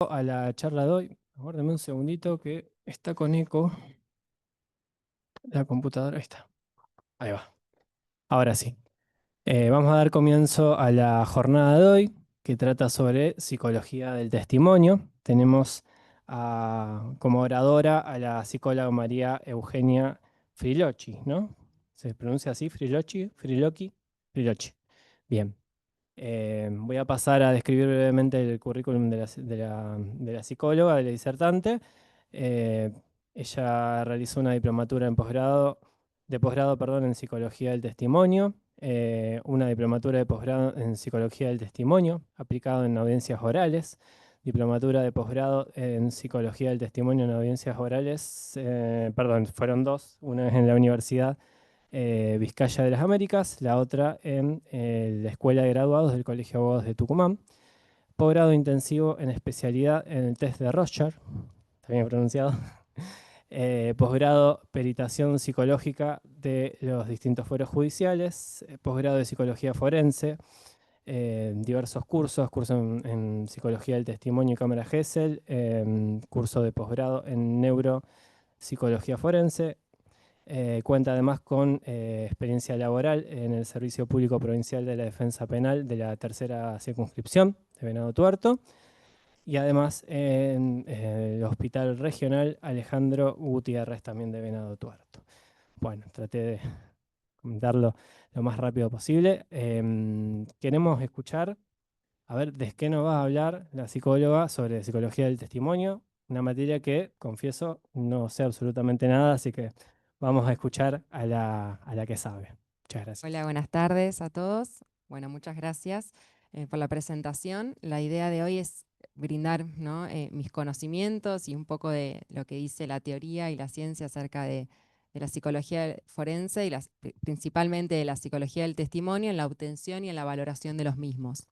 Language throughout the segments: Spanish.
A la charla de hoy. Aguárdame un segundito que está con eco la computadora. Ahí está. Ahí va. Ahora sí. Vamos a dar comienzo a la jornada de hoy que trata sobre psicología del testimonio. Tenemos como oradora a la psicóloga María Eugenia Frilocchi, ¿no? ¿Se pronuncia así? Frilocchi, Frilocchi, Frilocchi. Bien. Voy a pasar a describir brevemente el currículum de la psicóloga, de la disertante. Eh, Ella realizó una diplomatura de posgrado, perdón, en psicología del testimonio, una diplomatura de posgrado en psicología del testimonio, aplicado en audiencias orales, diplomatura de posgrado en psicología del testimonio en audiencias orales, perdón, fueron dos, una es en la Universidad Vizcaya de las Américas, la otra en la Escuela de Graduados del Colegio de Abogados de Tucumán. Posgrado intensivo en especialidad en el test de Rorschach, también pronunciado. Posgrado peritación psicológica de los distintos fueros judiciales. Posgrado de psicología forense. Diversos cursos en psicología del testimonio y cámara Gesell. Curso de posgrado en neuropsicología forense. Cuenta además con experiencia laboral en el Servicio Público Provincial de la Defensa Penal de la Tercera Circunscripción de Venado Tuerto y además en el Hospital Regional Alejandro Gutiérrez también de Venado Tuerto. Bueno, traté de comentarlo lo más rápido posible. Queremos escuchar, a ver, ¿de qué nos va a hablar la psicóloga sobre psicología del testimonio? Una materia que, confieso, no sé absolutamente nada, así que vamos a escuchar a la que sabe. Muchas Hola, gracias. buenas tardes a todos. Bueno, muchas gracias por la presentación. La idea de hoy es brindar, ¿no? Mis conocimientos y un poco de lo que dice la teoría y la ciencia acerca de la psicología forense y principalmente de la psicología del testimonio en la obtención y en la valoración de los mismos.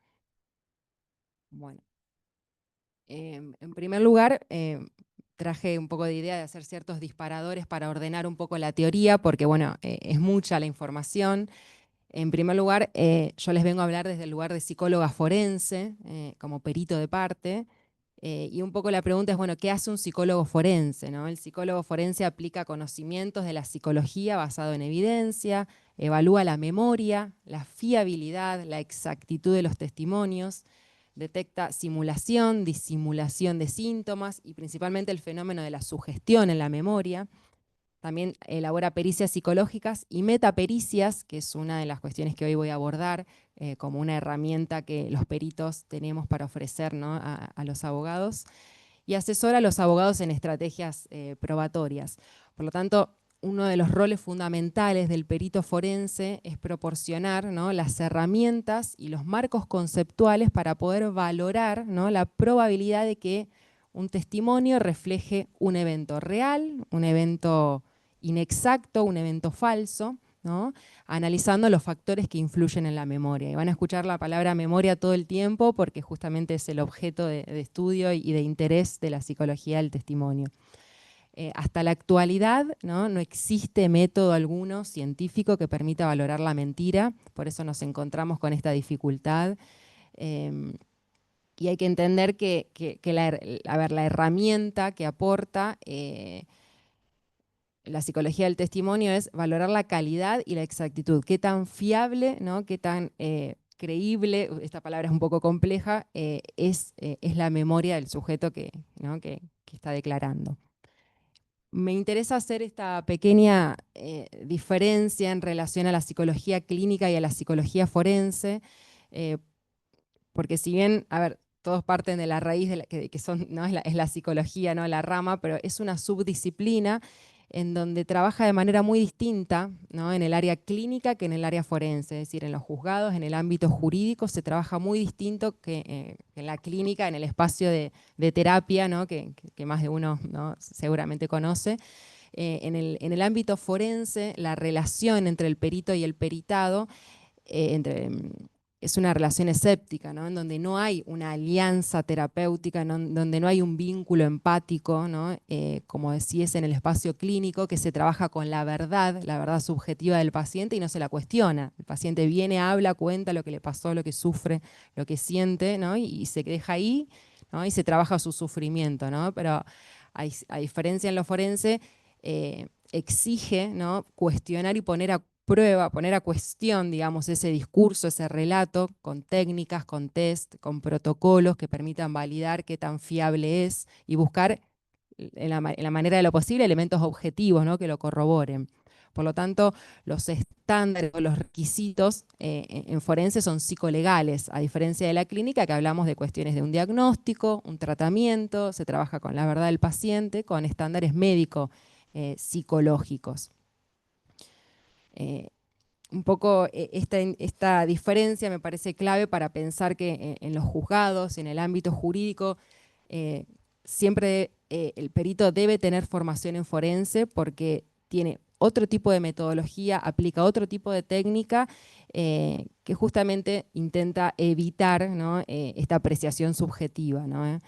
Bueno, en primer lugar, traje un poco de idea de hacer ciertos disparadores para ordenar un poco la teoría, porque bueno, es mucha la información. En primer lugar, yo les vengo a hablar desde el lugar de psicóloga forense, como perito de parte, y un poco la pregunta es, bueno, ¿qué hace un psicólogo forense, no? El psicólogo forense aplica conocimientos de la psicología basado en evidencia, evalúa la memoria, la fiabilidad, la exactitud de los testimonios, detecta simulación, disimulación de síntomas y principalmente el fenómeno de la sugestión en la memoria. También elabora pericias psicológicas y metapericias, que es una de las cuestiones que hoy voy a abordar como una herramienta que los peritos tenemos para ofrecer, ¿no? a los abogados. Y asesora a los abogados en estrategias probatorias. Por lo tanto, uno de los roles fundamentales del perito forense es proporcionar, ¿no? las herramientas y los marcos conceptuales para poder valorar, ¿no? la probabilidad de que un testimonio refleje un evento real, un evento inexacto, un evento falso, ¿no? Analizando los factores que influyen en la memoria. Y van a escuchar la palabra memoria todo el tiempo porque justamente es el objeto de estudio y de interés de la psicología del testimonio. Hasta la actualidad, ¿no? existe método alguno científico que permita valorar la mentira, por eso nos encontramos con esta dificultad. Y hay que entender que la herramienta que aporta la psicología del testimonio es valorar la calidad y la exactitud. Qué tan fiable, ¿no? Qué tan creíble, esta palabra es un poco compleja, es la memoria del sujeto ¿no? que está declarando. Me interesa hacer esta pequeña diferencia en relación a la psicología clínica y a la psicología forense, eh, porque si bien, a ver, todos parten de la raíz que son, ¿no? es la psicología, ¿no? la rama, pero es una subdisciplina en donde trabaja de manera muy distinta, ¿no? en el área clínica que en el área forense, es decir, en los juzgados, en el ámbito jurídico, se trabaja muy distinto que en la clínica, en el espacio de terapia, ¿no? que más de uno, ¿no? seguramente conoce. En el ámbito forense, la relación entre el perito y el peritado es una relación escéptica, ¿no? en donde no hay una alianza terapéutica, ¿no? donde no hay un vínculo empático, ¿no? Como decís en el espacio clínico, que se trabaja con la verdad subjetiva del paciente y no se la cuestiona. El paciente viene, habla, cuenta lo que le pasó, lo que sufre, lo que siente, ¿no? y se deja ahí. ¿no? Y se trabaja su sufrimiento, ¿no? Pero a diferencia en lo forense, exige, ¿no?, cuestionar y poner a prueba, poner a cuestión, digamos, ese discurso, ese relato, con técnicas, con test, con protocolos que permitan validar qué tan fiable es y buscar en la manera de lo posible elementos objetivos, ¿no?, que lo corroboren. Por lo tanto, los estándares o los requisitos en forense son psicolegales, a diferencia de la clínica, que hablamos de cuestiones de un diagnóstico, un tratamiento, se trabaja con la verdad del paciente, con estándares médico-psicológicos. Un poco esta diferencia me parece clave para pensar que en los juzgados, en el ámbito jurídico, siempre el perito debe tener formación en forense porque tiene otro tipo de metodología, aplica otro tipo de técnica que justamente intenta evitar, ¿no?, esta apreciación subjetiva, ¿no?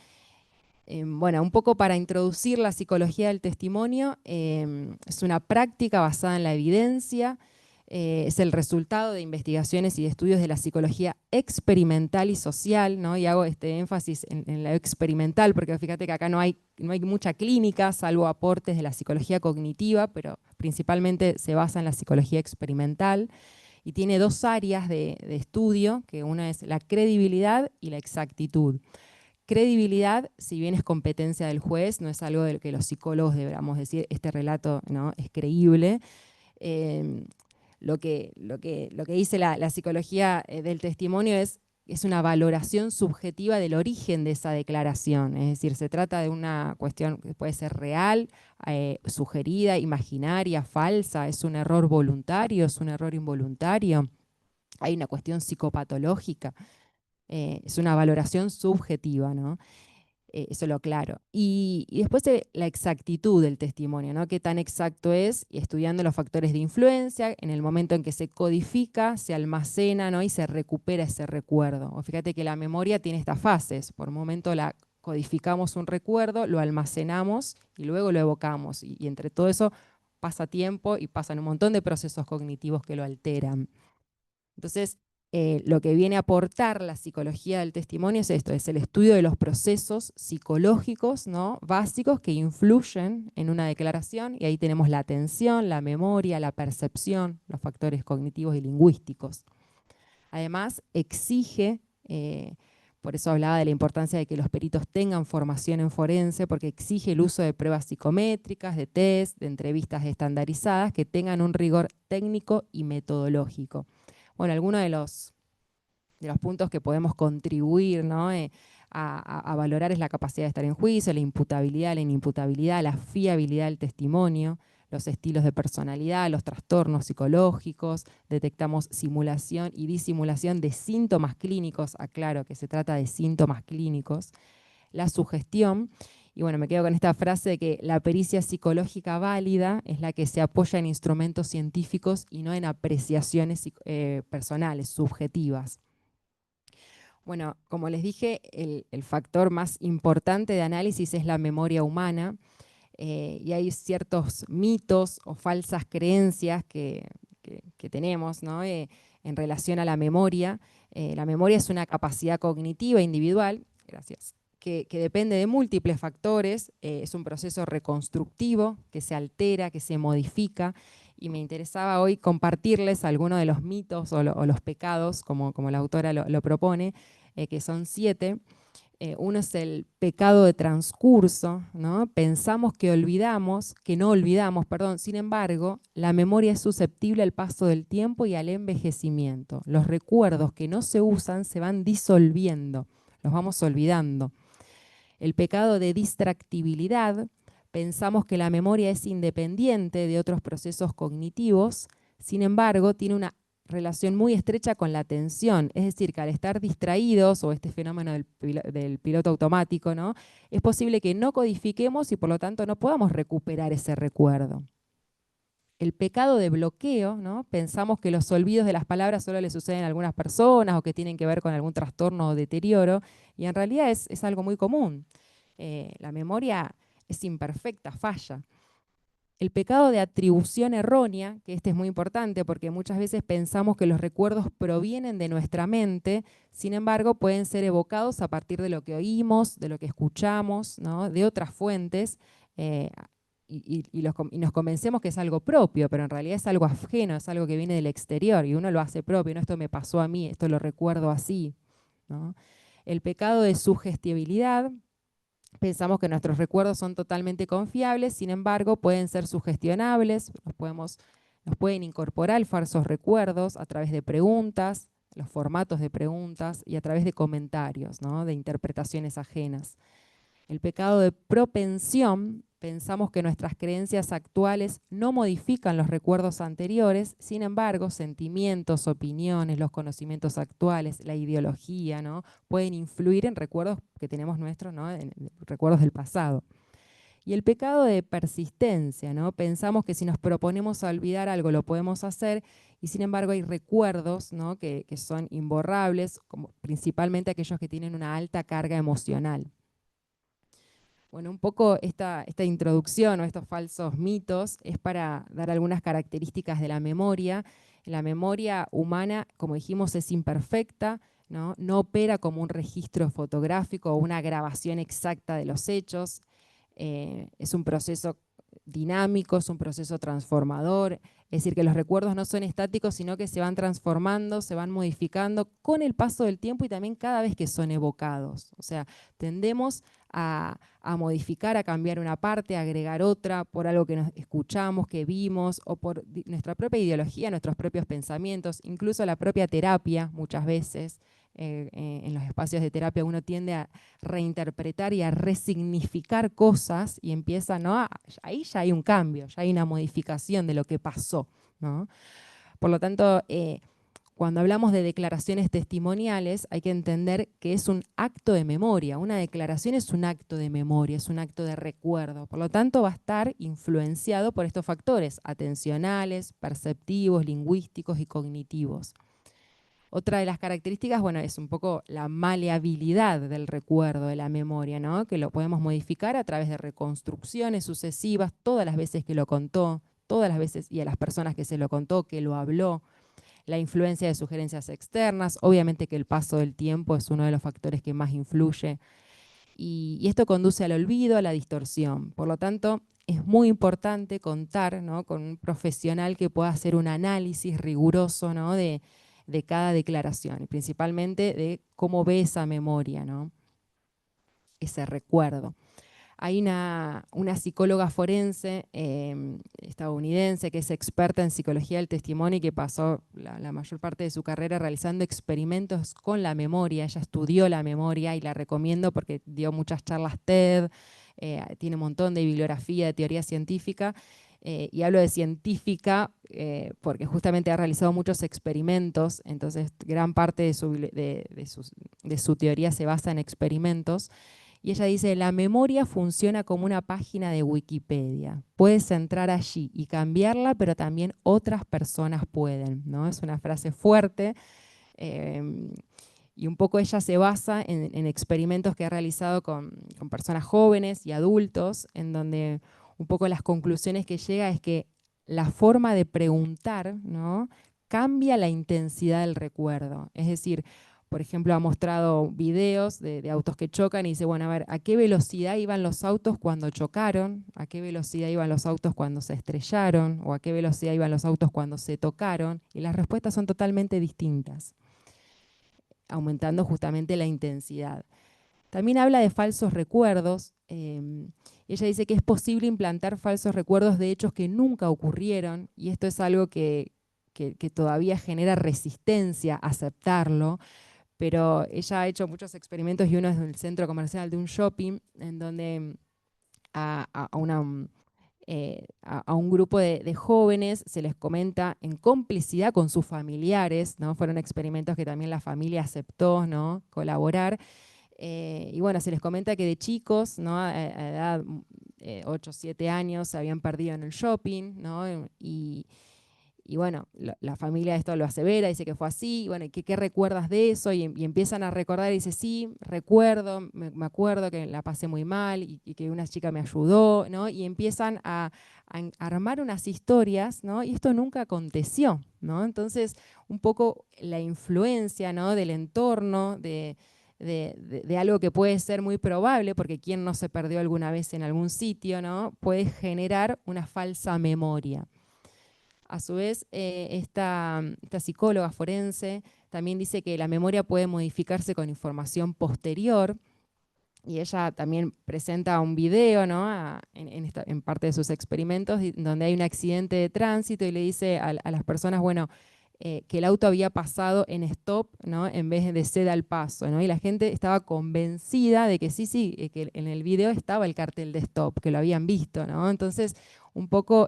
Bueno, un poco para introducir la psicología del testimonio, es una práctica basada en la evidencia, es el resultado de investigaciones y de estudios de la psicología experimental y social, ¿no? Y hago este énfasis en la experimental, porque fíjate que acá no hay mucha clínica, salvo aportes de la psicología cognitiva, pero principalmente se basa en la psicología experimental, y tiene dos áreas de estudio, que una es la credibilidad y la exactitud. Credibilidad, si bien es competencia del juez, no es algo de lo que los psicólogos deberíamos decir, este relato, ¿no?, es creíble. Eh, lo que dice la psicología del testimonio es una valoración subjetiva del origen de esa declaración. Es decir, se trata de una cuestión que puede ser real, sugerida, imaginaria, falsa, es un error voluntario, es un error involuntario. Hay una cuestión psicopatológica. Es una valoración subjetiva, ¿no? Eso lo claro. Y después la exactitud del testimonio, ¿no? Qué tan exacto es, y estudiando los factores de influencia, en el momento en que se codifica, se almacena, ¿no?, y se recupera ese recuerdo. O fíjate que la memoria tiene estas fases. Por un momento codificamos un recuerdo, lo almacenamos y luego lo evocamos. Y entre todo eso pasa tiempo y pasan un montón de procesos cognitivos que lo alteran. Entonces, lo que viene a aportar la psicología del testimonio es esto, es el estudio de los procesos psicológicos, ¿no?, básicos que influyen en una declaración, y ahí tenemos la atención, la memoria, la percepción, los factores cognitivos y lingüísticos. Además, exige, por eso hablaba de la importancia de que los peritos tengan formación en forense, porque exige el uso de pruebas psicométricas, de test, de entrevistas estandarizadas, que tengan un rigor técnico y metodológico. Bueno, algunos de los puntos que podemos contribuir, ¿no?, a valorar es la capacidad de estar en juicio, la imputabilidad, la inimputabilidad, la fiabilidad del testimonio, los estilos de personalidad, los trastornos psicológicos, detectamos simulación y disimulación de síntomas clínicos, aclaro que se trata de síntomas clínicos, la sugestión. Y bueno, me quedo con esta frase de que la pericia psicológica válida es la que se apoya en instrumentos científicos y no en apreciaciones personales, subjetivas. Bueno, como les dije, el factor más importante de análisis es la memoria humana, y hay ciertos mitos o falsas creencias que tenemos, ¿no?, en relación a la memoria. La memoria es una capacidad cognitiva individual, gracias, que depende de múltiples factores, es un proceso reconstructivo que se altera, que se modifica, y me interesaba hoy compartirles algunos de los mitos o los pecados, como la autora lo propone, que son 7. Uno es el pecado de transcurso, ¿no? Pensamos que no olvidamos, perdón. Sin embargo, la memoria es susceptible al paso del tiempo y al envejecimiento. Los recuerdos que no se usan se van disolviendo, los vamos olvidando. El pecado de distractibilidad, pensamos que la memoria es independiente de otros procesos cognitivos, sin embargo, tiene una relación muy estrecha con la atención, es decir, que al estar distraídos, o este fenómeno del piloto automático, ¿no?, es posible que no codifiquemos y por lo tanto no podamos recuperar ese recuerdo. El pecado de bloqueo, ¿no?, pensamos que los olvidos de las palabras solo le suceden a algunas personas o que tienen que ver con algún trastorno o deterioro, y en realidad es algo muy común. La memoria es imperfecta, falla. El pecado de atribución errónea, que este es muy importante porque muchas veces pensamos que los recuerdos provienen de nuestra mente, sin embargo pueden ser evocados a partir de lo que oímos, de lo que escuchamos, ¿no? De otras fuentes, eh, y nos convencemos que es algo propio, pero en realidad es algo ajeno, es algo que viene del exterior y uno lo hace propio, no, esto me pasó a mí, esto lo recuerdo así, ¿no? El pecado de sugestibilidad. Pensamos que nuestros recuerdos son totalmente confiables, sin embargo, pueden ser sugestionables, nos pueden incorporar falsos recuerdos a través de preguntas, los formatos de preguntas y a través de comentarios, ¿no? De interpretaciones ajenas. El pecado de propensión, pensamos que nuestras creencias actuales no modifican los recuerdos anteriores, sin embargo, sentimientos, opiniones, los conocimientos actuales, la ideología, ¿no? Pueden influir en recuerdos que tenemos nuestros, ¿no? En recuerdos del pasado. Y el pecado de persistencia, ¿no? Pensamos que si nos proponemos a olvidar algo lo podemos hacer y sin embargo hay recuerdos, ¿no? que son imborrables, como principalmente aquellos que tienen una alta carga emocional. Bueno, un poco esta introducción o estos falsos mitos es para dar algunas características de la memoria. La memoria humana, como dijimos, es imperfecta, ¿no? No opera como un registro fotográfico o una grabación exacta de los hechos. Es un proceso dinámico, es un proceso transformador, es decir, que los recuerdos no son estáticos, sino que se van transformando, se van modificando con el paso del tiempo y también cada vez que son evocados. O sea, tendemos a modificar, a cambiar una parte, a agregar otra por algo que nos escuchamos, que vimos, o por nuestra propia ideología, nuestros propios pensamientos, incluso la propia terapia muchas veces. En los espacios de terapia uno tiende a reinterpretar y a resignificar cosas y empieza, ¿no? Ahí ya hay un cambio, ya hay una modificación de lo que pasó, ¿no? Por lo tanto, cuando hablamos de declaraciones testimoniales, hay que entender que es un acto de memoria. Una declaración es un acto de memoria, es un acto de recuerdo. Por lo tanto, va a estar influenciado por estos factores atencionales, perceptivos, lingüísticos y cognitivos. Otra de las características, bueno, es un poco la maleabilidad del recuerdo, de la memoria, ¿no? Que lo podemos modificar a través de reconstrucciones sucesivas, todas las veces que lo contó, todas las veces, y a las personas que se lo contó, que lo habló, la influencia de sugerencias externas, obviamente que el paso del tiempo es uno de los factores que más influye, y esto conduce al olvido, a la distorsión. Por lo tanto, es muy importante contar, ¿no? Con un profesional que pueda hacer un análisis riguroso, ¿no? de cada declaración, y principalmente de cómo ve esa memoria, ¿no? Ese recuerdo. Hay una psicóloga forense estadounidense que es experta en psicología del testimonio y que pasó la mayor parte de su carrera realizando experimentos con la memoria. Ella estudió la memoria y la recomiendo porque dio muchas charlas TED, tiene un montón de bibliografía, de teoría científica. Y hablo de científica porque justamente ha realizado muchos experimentos, entonces gran parte de su teoría se basa en experimentos. Y ella dice, la memoria funciona como una página de Wikipedia. Puedes entrar allí y cambiarla, pero también otras personas pueden, ¿no? Es una frase fuerte. Y un poco ella se basa en experimentos que ha realizado con personas jóvenes y adultos, en donde un poco las conclusiones que llega es que la forma de preguntar, ¿no? Cambia la intensidad del recuerdo. Es decir, por ejemplo, ha mostrado videos de autos que chocan y dice, bueno, a ver, ¿a qué velocidad iban los autos cuando chocaron? ¿A qué velocidad iban los autos cuando se estrellaron? ¿O a qué velocidad iban los autos cuando se tocaron? Y las respuestas son totalmente distintas, aumentando justamente la intensidad. También habla de falsos recuerdos. Ella dice que es posible implantar falsos recuerdos de hechos que nunca ocurrieron, y esto es algo que todavía genera resistencia a aceptarlo, pero ella ha hecho muchos experimentos y uno es en el centro comercial de un shopping, en donde a un grupo de jóvenes se les comenta en complicidad con sus familiares, ¿no? Fueron experimentos que también la familia aceptó, ¿no? Colaborar. Y bueno, se les comenta que de chicos, ¿no? A edad 8 o 7 años se habían perdido en el shopping, ¿no? Y bueno, la familia esto lo asevera, dice que fue así, y bueno, ¿qué recuerdas de eso? Y empiezan a recordar y dice, sí, recuerdo, me acuerdo que la pasé muy mal y que una chica me ayudó, ¿no? Y empiezan a armar unas historias, ¿no? Y esto nunca aconteció, ¿no? Entonces, un poco la influencia, ¿no? Del entorno, de algo que puede ser muy probable, porque quien no se perdió alguna vez en algún sitio, ¿no? Puede generar una falsa memoria. A su vez, esta psicóloga forense también dice que la memoria puede modificarse con información posterior, y ella también presenta un video, ¿no? En parte de sus experimentos, donde hay un accidente de tránsito y le dice a las personas, bueno, que el auto había pasado en stop, ¿no? En vez de ceda al paso, ¿no? Y la gente estaba convencida de que sí, que en el video estaba el cartel de stop, que lo habían visto, ¿no? Entonces, un poco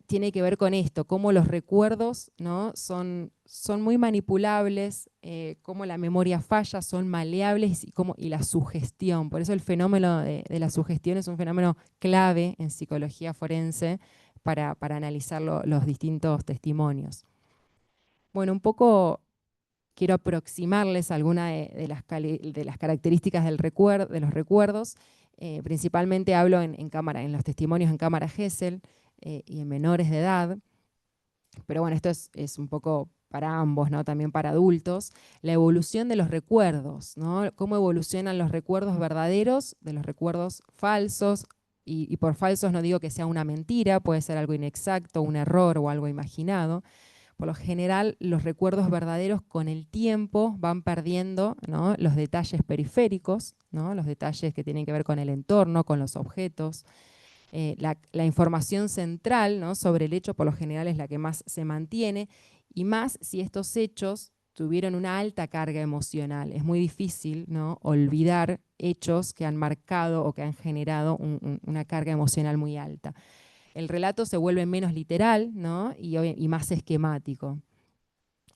tiene que ver con esto, cómo los recuerdos, ¿no? son muy manipulables, cómo la memoria falla, son maleables y la sugestión. Por eso el fenómeno de la sugestión es un fenómeno clave en psicología forense para analizar los distintos testimonios. Bueno, un poco quiero aproximarles algunas de las características de los recuerdos. Principalmente hablo en los testimonios en cámara Gesell y en menores de edad. Pero bueno, esto es un poco para ambos, ¿no? También para adultos. La evolución de los recuerdos, ¿no? Cómo evolucionan los recuerdos verdaderos de los recuerdos falsos. Y por falsos no digo que sea una mentira, puede ser algo inexacto, un error o algo imaginado. Por lo general, los recuerdos verdaderos con el tiempo van perdiendo, ¿no? Los detalles periféricos, ¿no? Los detalles que tienen que ver con el entorno, con los objetos. La información central, ¿no? Sobre el hecho por lo general es la que más se mantiene, y más si estos hechos tuvieron una alta carga emocional. Es muy difícil, ¿no? Olvidar hechos que han marcado o que han generado una carga emocional muy alta. El relato se vuelve menos literal, ¿no? y más esquemático.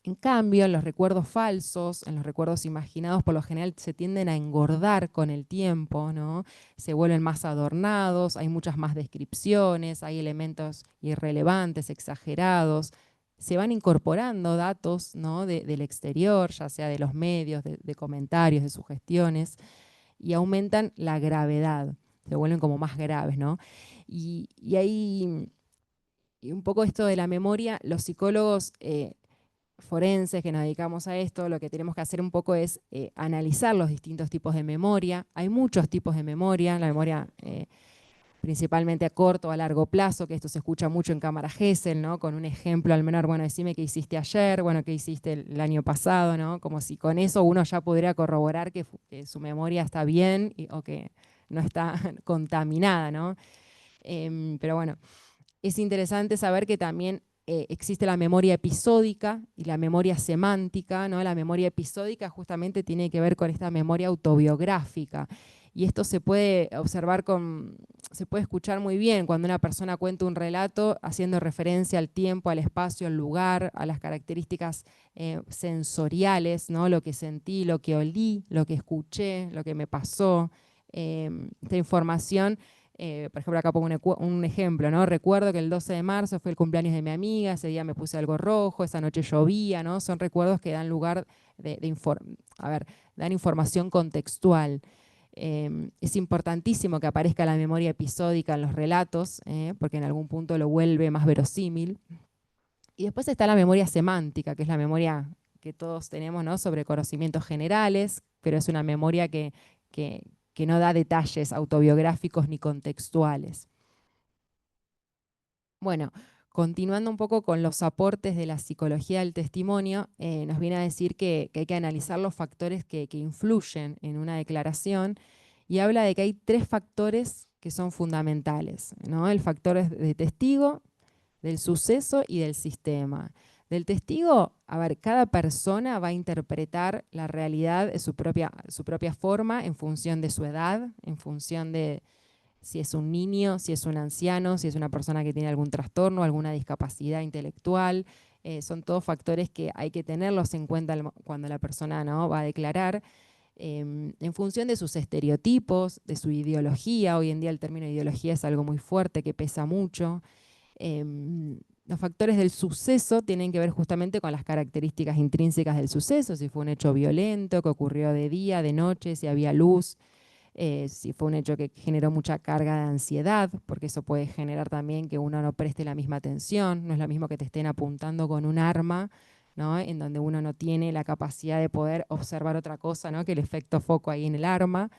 En cambio, en los recuerdos falsos, en los recuerdos imaginados, por lo general se tienden a engordar con el tiempo, ¿no? Se vuelven más adornados, hay muchas más descripciones, hay elementos irrelevantes, exagerados. Se van incorporando datos, ¿no? Del exterior, ya sea de los medios, de comentarios, de sugestiones, y aumentan la gravedad, se vuelven como más graves, ¿no? Y ahí, y un poco esto de la memoria, los psicólogos forenses que nos dedicamos a esto, lo que tenemos que hacer un poco es analizar los distintos tipos de memoria. Hay muchos tipos de memoria, la memoria principalmente a corto o a largo plazo, que esto se escucha mucho en cámara Gesell, ¿no? Con un ejemplo al menor, bueno, decime qué hiciste ayer, bueno, qué hiciste el año pasado, ¿no? Como si con eso uno ya pudiera corroborar que su memoria está bien o que no está contaminada, ¿no? Pero bueno, es interesante saber que también existe la memoria episódica y la memoria semántica, ¿no? La memoria episódica justamente tiene que ver con esta memoria autobiográfica. Y esto se puede observar se puede escuchar muy bien cuando una persona cuenta un relato haciendo referencia al tiempo, al espacio, al lugar, a las características sensoriales, ¿no? Lo que sentí, lo que olí, lo que escuché, lo que me pasó. Esta información, por ejemplo, acá pongo un ejemplo, ¿no? Recuerdo que el 12 de marzo fue el cumpleaños de mi amiga, ese día me puse algo rojo, esa noche llovía, ¿no? Son recuerdos que dan lugar dan información contextual. Es importantísimo que aparezca la memoria episódica en los relatos, porque en algún punto lo vuelve más verosímil. Y después está la memoria semántica, que es la memoria que todos tenemos, ¿no? Sobre conocimientos generales, pero es una memoria que, que no da detalles autobiográficos ni contextuales. Bueno, continuando un poco con los aportes de la psicología del testimonio, nos viene a decir que hay que analizar los factores que influyen en una declaración, y habla de que hay tres factores que son fundamentales, ¿no? El factor de testigo, del suceso y del sistema. Del testigo, a ver, cada persona va a interpretar la realidad de su propia forma, en función de su edad, en función de si es un niño, si es un anciano, si es una persona que tiene algún trastorno, alguna discapacidad intelectual. Son todos factores que hay que tenerlos en cuenta cuando la persona, ¿no? Va a declarar. En función de sus estereotipos, de su ideología. Hoy en día el término ideología es algo muy fuerte que pesa mucho. Los factores del suceso tienen que ver justamente con las características intrínsecas del suceso, si fue un hecho violento, que ocurrió de día, de noche, si había luz, si fue un hecho que generó mucha carga de ansiedad, porque eso puede generar también que uno no preste la misma atención, no es lo mismo que te estén apuntando con un arma, ¿no? En donde uno no tiene la capacidad de poder observar otra cosa, ¿no? Que el efecto foco ahí en el arma.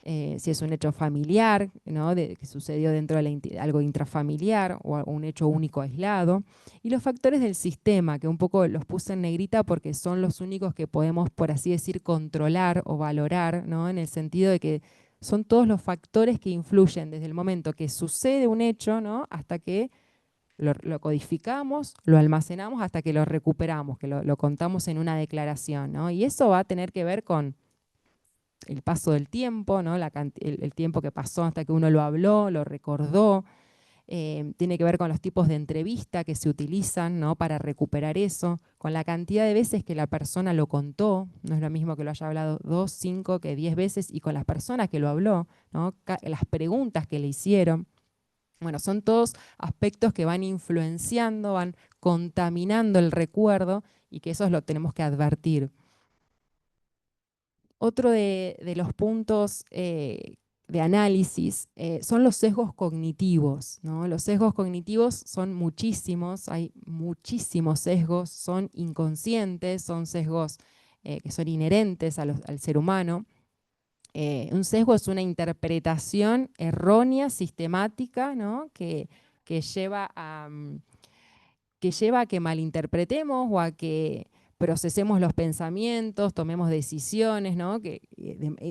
Si es un hecho familiar, ¿no? Que sucedió dentro de algo intrafamiliar o un hecho único aislado. Y los factores del sistema, que un poco los puse en negrita porque son los únicos que podemos, por así decir, controlar o valorar, ¿no? En el sentido de que son todos los factores que influyen desde el momento que sucede un hecho, ¿no? Hasta que lo codificamos, lo almacenamos, hasta que lo recuperamos, que lo contamos en una declaración, ¿no? Y eso va a tener que ver con el paso del tiempo, ¿no? El tiempo que pasó hasta que uno lo habló, lo recordó. Tiene que ver con los tipos de entrevista que se utilizan, ¿no? Para recuperar eso, con la cantidad de veces que la persona lo contó. No es lo mismo que lo haya hablado 2, 5, que 10 veces, y con las personas que lo habló, ¿no? Las preguntas que le hicieron. Bueno, son todos aspectos que van influenciando, van contaminando el recuerdo, y que eso lo tenemos que advertir. Otro de los puntos de análisis son los sesgos cognitivos, ¿no? Los sesgos cognitivos son muchísimos, hay muchísimos sesgos, son inconscientes, son sesgos que son inherentes al ser humano. Un sesgo es una interpretación errónea, sistemática, ¿no? Que lleva que lleva a que malinterpretemos o a que procesemos los pensamientos, tomemos decisiones, ¿no?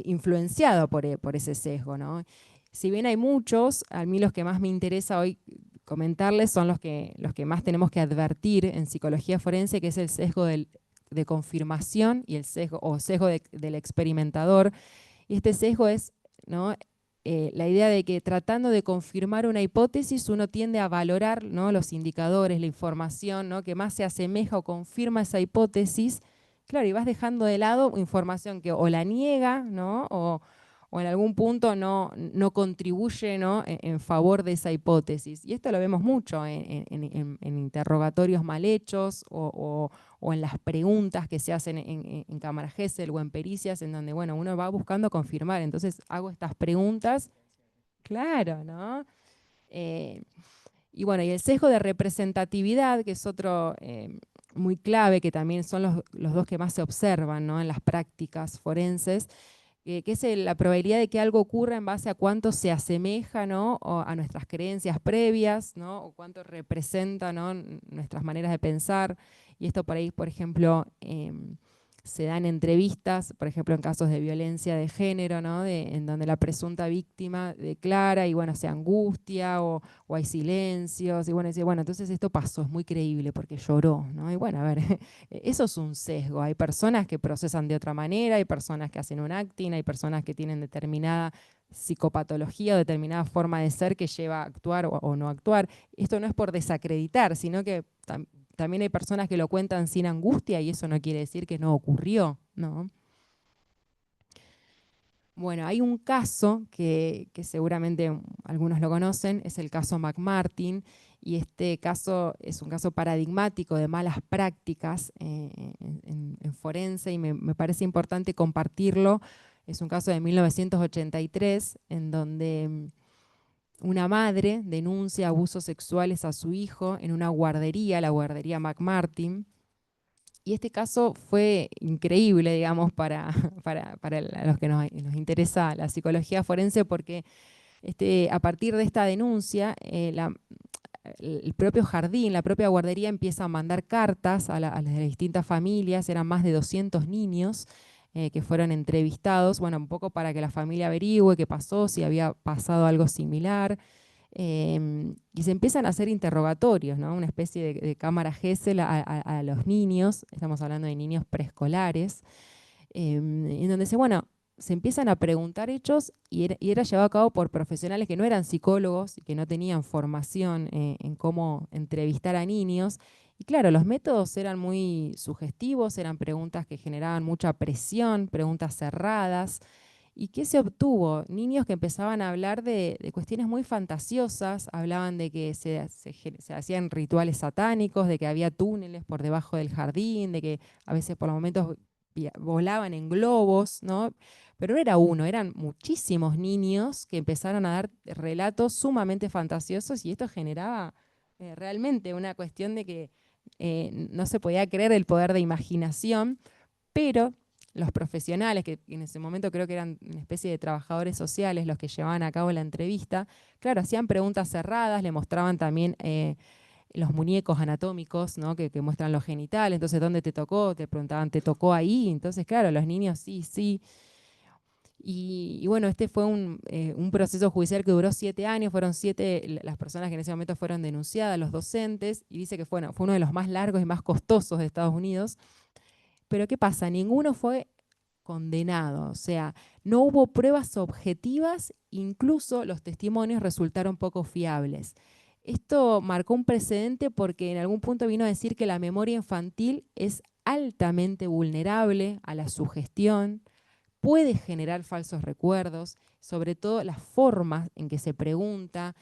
Influenciado por ese sesgo, ¿no? Si bien hay muchos, a mí los que más me interesa hoy comentarles son los que más tenemos que advertir en psicología forense, que es el sesgo de confirmación y el sesgo, o sesgo del experimentador. Y este sesgo es, ¿no? La idea de que tratando de confirmar una hipótesis uno tiende a valorar, ¿no? Los indicadores, la información, ¿no? Que más se asemeja o confirma esa hipótesis. Claro, y vas dejando de lado información que o la niega, ¿no? O en algún punto no contribuye, ¿no? En favor de esa hipótesis. Y esto lo vemos mucho en interrogatorios mal hechos o en las preguntas que se hacen en cámara Gesell o en pericias, en donde, bueno, uno va buscando confirmar. Entonces hago estas preguntas, claro, ¿no? Eh, y bueno, y el sesgo de representatividad, que es otro muy clave, que también son los dos que más se observan, ¿no? En las prácticas forenses, que es la probabilidad de que algo ocurra en base a cuánto se asemeja, ¿no? O a nuestras creencias previas, ¿no? O cuánto representa, ¿no? Nuestras maneras de pensar. Y esto por ahí, por ejemplo, se dan entrevistas, por ejemplo, en casos de violencia de género, ¿no? En donde la presunta víctima declara y, bueno, se angustia o hay silencios. Y bueno, dice, bueno, entonces esto pasó, es muy creíble porque lloró, ¿no? Y bueno, a ver, eso es un sesgo. Hay personas que procesan de otra manera, hay personas que hacen un acting, hay personas que tienen determinada psicopatología o determinada forma de ser que lleva a actuar o no actuar. Esto no es por desacreditar, sino que también hay personas que lo cuentan sin angustia y eso no quiere decir que no ocurrió, ¿no? Bueno, hay un caso que seguramente algunos lo conocen, es el caso McMartin, y este caso es un caso paradigmático de malas prácticas en forense, y me parece importante compartirlo. Es un caso de 1983 en donde una madre denuncia abusos sexuales a su hijo en una guardería, la guardería McMartin. Y este caso fue increíble, digamos, para los que nos interesa la psicología forense, porque a partir de esta denuncia, el propio jardín, la propia guardería empieza a mandar cartas a las distintas familias, eran más de 200 niños que fueron entrevistados, bueno, un poco para que la familia averigüe qué pasó, si había pasado algo similar. Y se empiezan a hacer interrogatorios, ¿no? Una especie de cámara Gesell a los niños, estamos hablando de niños preescolares, en donde se empiezan a preguntar hechos y era llevado a cabo por profesionales que no eran psicólogos y que no tenían formación en cómo entrevistar a niños. Y claro, los métodos eran muy sugestivos, eran preguntas que generaban mucha presión, preguntas cerradas, ¿Y qué se obtuvo? Niños que empezaban a hablar de cuestiones muy fantasiosas, hablaban de que se hacían rituales satánicos, de que había túneles por debajo del jardín, de que a veces por los momentos volaban en globos, ¿no? Pero no era uno, eran muchísimos niños que empezaron a dar relatos sumamente fantasiosos y esto generaba realmente una cuestión de que no se podía creer el poder de imaginación, pero los profesionales, que en ese momento creo que eran una especie de trabajadores sociales los que llevaban a cabo la entrevista, claro, hacían preguntas cerradas, le mostraban también los muñecos anatómicos, ¿no? que muestran los genitales, entonces ¿dónde te tocó? Te preguntaban, ¿te tocó ahí? Entonces, claro, los niños sí, sí. Y bueno, este fue un proceso judicial que duró 7 años, fueron 7 las personas que en ese momento fueron denunciadas, los docentes, y dice que fue uno de los más largos y más costosos de Estados Unidos. Pero ¿qué pasa? Ninguno fue condenado, o sea, no hubo pruebas objetivas, incluso los testimonios resultaron poco fiables. Esto marcó un precedente porque en algún punto vino a decir que la memoria infantil es altamente vulnerable a la sugestión, puede generar falsos recuerdos, sobre todo las formas en que se pregunta,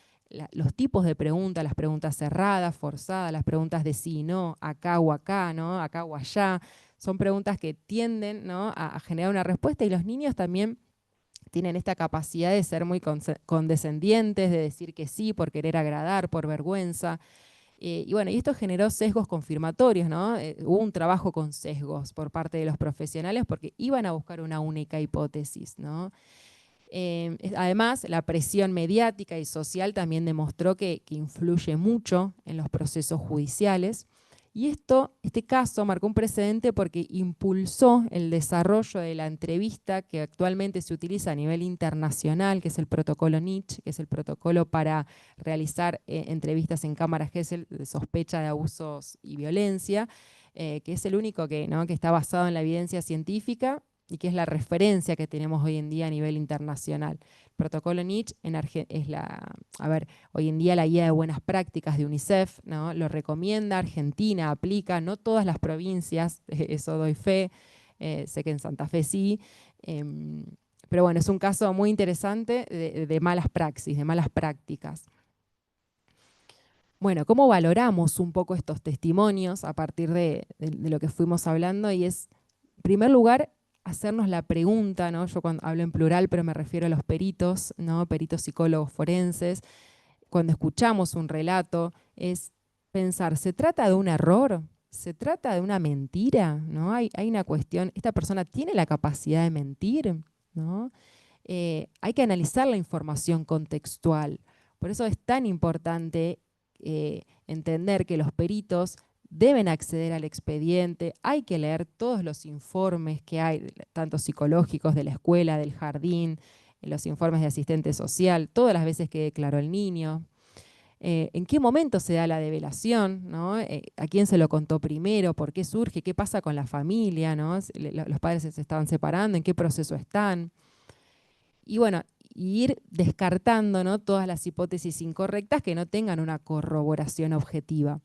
los tipos de preguntas, las preguntas cerradas, forzadas, las preguntas de sí y no, acá o acá, ¿no? Acá o allá. Son preguntas que tienden, ¿no?, a generar una respuesta y los niños también tienen esta capacidad de ser muy condescendientes, de decir que sí por querer agradar, por vergüenza. Y bueno, y esto generó sesgos confirmatorios, ¿no? Hubo un trabajo con sesgos por parte de los profesionales porque iban a buscar una única hipótesis, ¿no? Además, la presión mediática y social también demostró que influye mucho en los procesos judiciales. Y este caso marcó un precedente porque impulsó el desarrollo de la entrevista que actualmente se utiliza a nivel internacional, que es el protocolo Niche, que es el protocolo para realizar entrevistas en cámaras Gesell de sospecha de abusos y violencia, que es el único ¿no?, que está basado en la evidencia científica y que es la referencia que tenemos hoy en día a nivel internacional. El protocolo Niche es hoy en día la guía de buenas prácticas de UNICEF, ¿no? Lo recomienda, Argentina aplica, no todas las provincias, eso doy fe, sé que en Santa Fe sí, pero bueno, es un caso muy interesante de malas praxis, de malas prácticas. Bueno, ¿cómo valoramos un poco estos testimonios a partir de lo que fuimos hablando? Y es, en primer lugar, hacernos la pregunta, ¿no? Yo cuando hablo en plural, pero me refiero a los peritos, ¿no? Peritos psicólogos forenses. Cuando escuchamos un relato, es pensar, ¿se trata de un error? ¿Se trata de una mentira? ¿No? Hay una cuestión, ¿esta persona tiene la capacidad de mentir? ¿No? Hay que analizar la información contextual. Por eso es tan importante entender que los peritos deben acceder al expediente, hay que leer todos los informes que hay, tanto psicológicos de la escuela, del jardín, los informes de asistente social, todas las veces que declaró el niño, en qué momento se da la develación, ¿no? A quién se lo contó primero, por qué surge, qué pasa con la familia, ¿no? Los padres se estaban separando, en qué proceso están. Y bueno, ir descartando, ¿no?, todas las hipótesis incorrectas que no tengan una corroboración objetiva.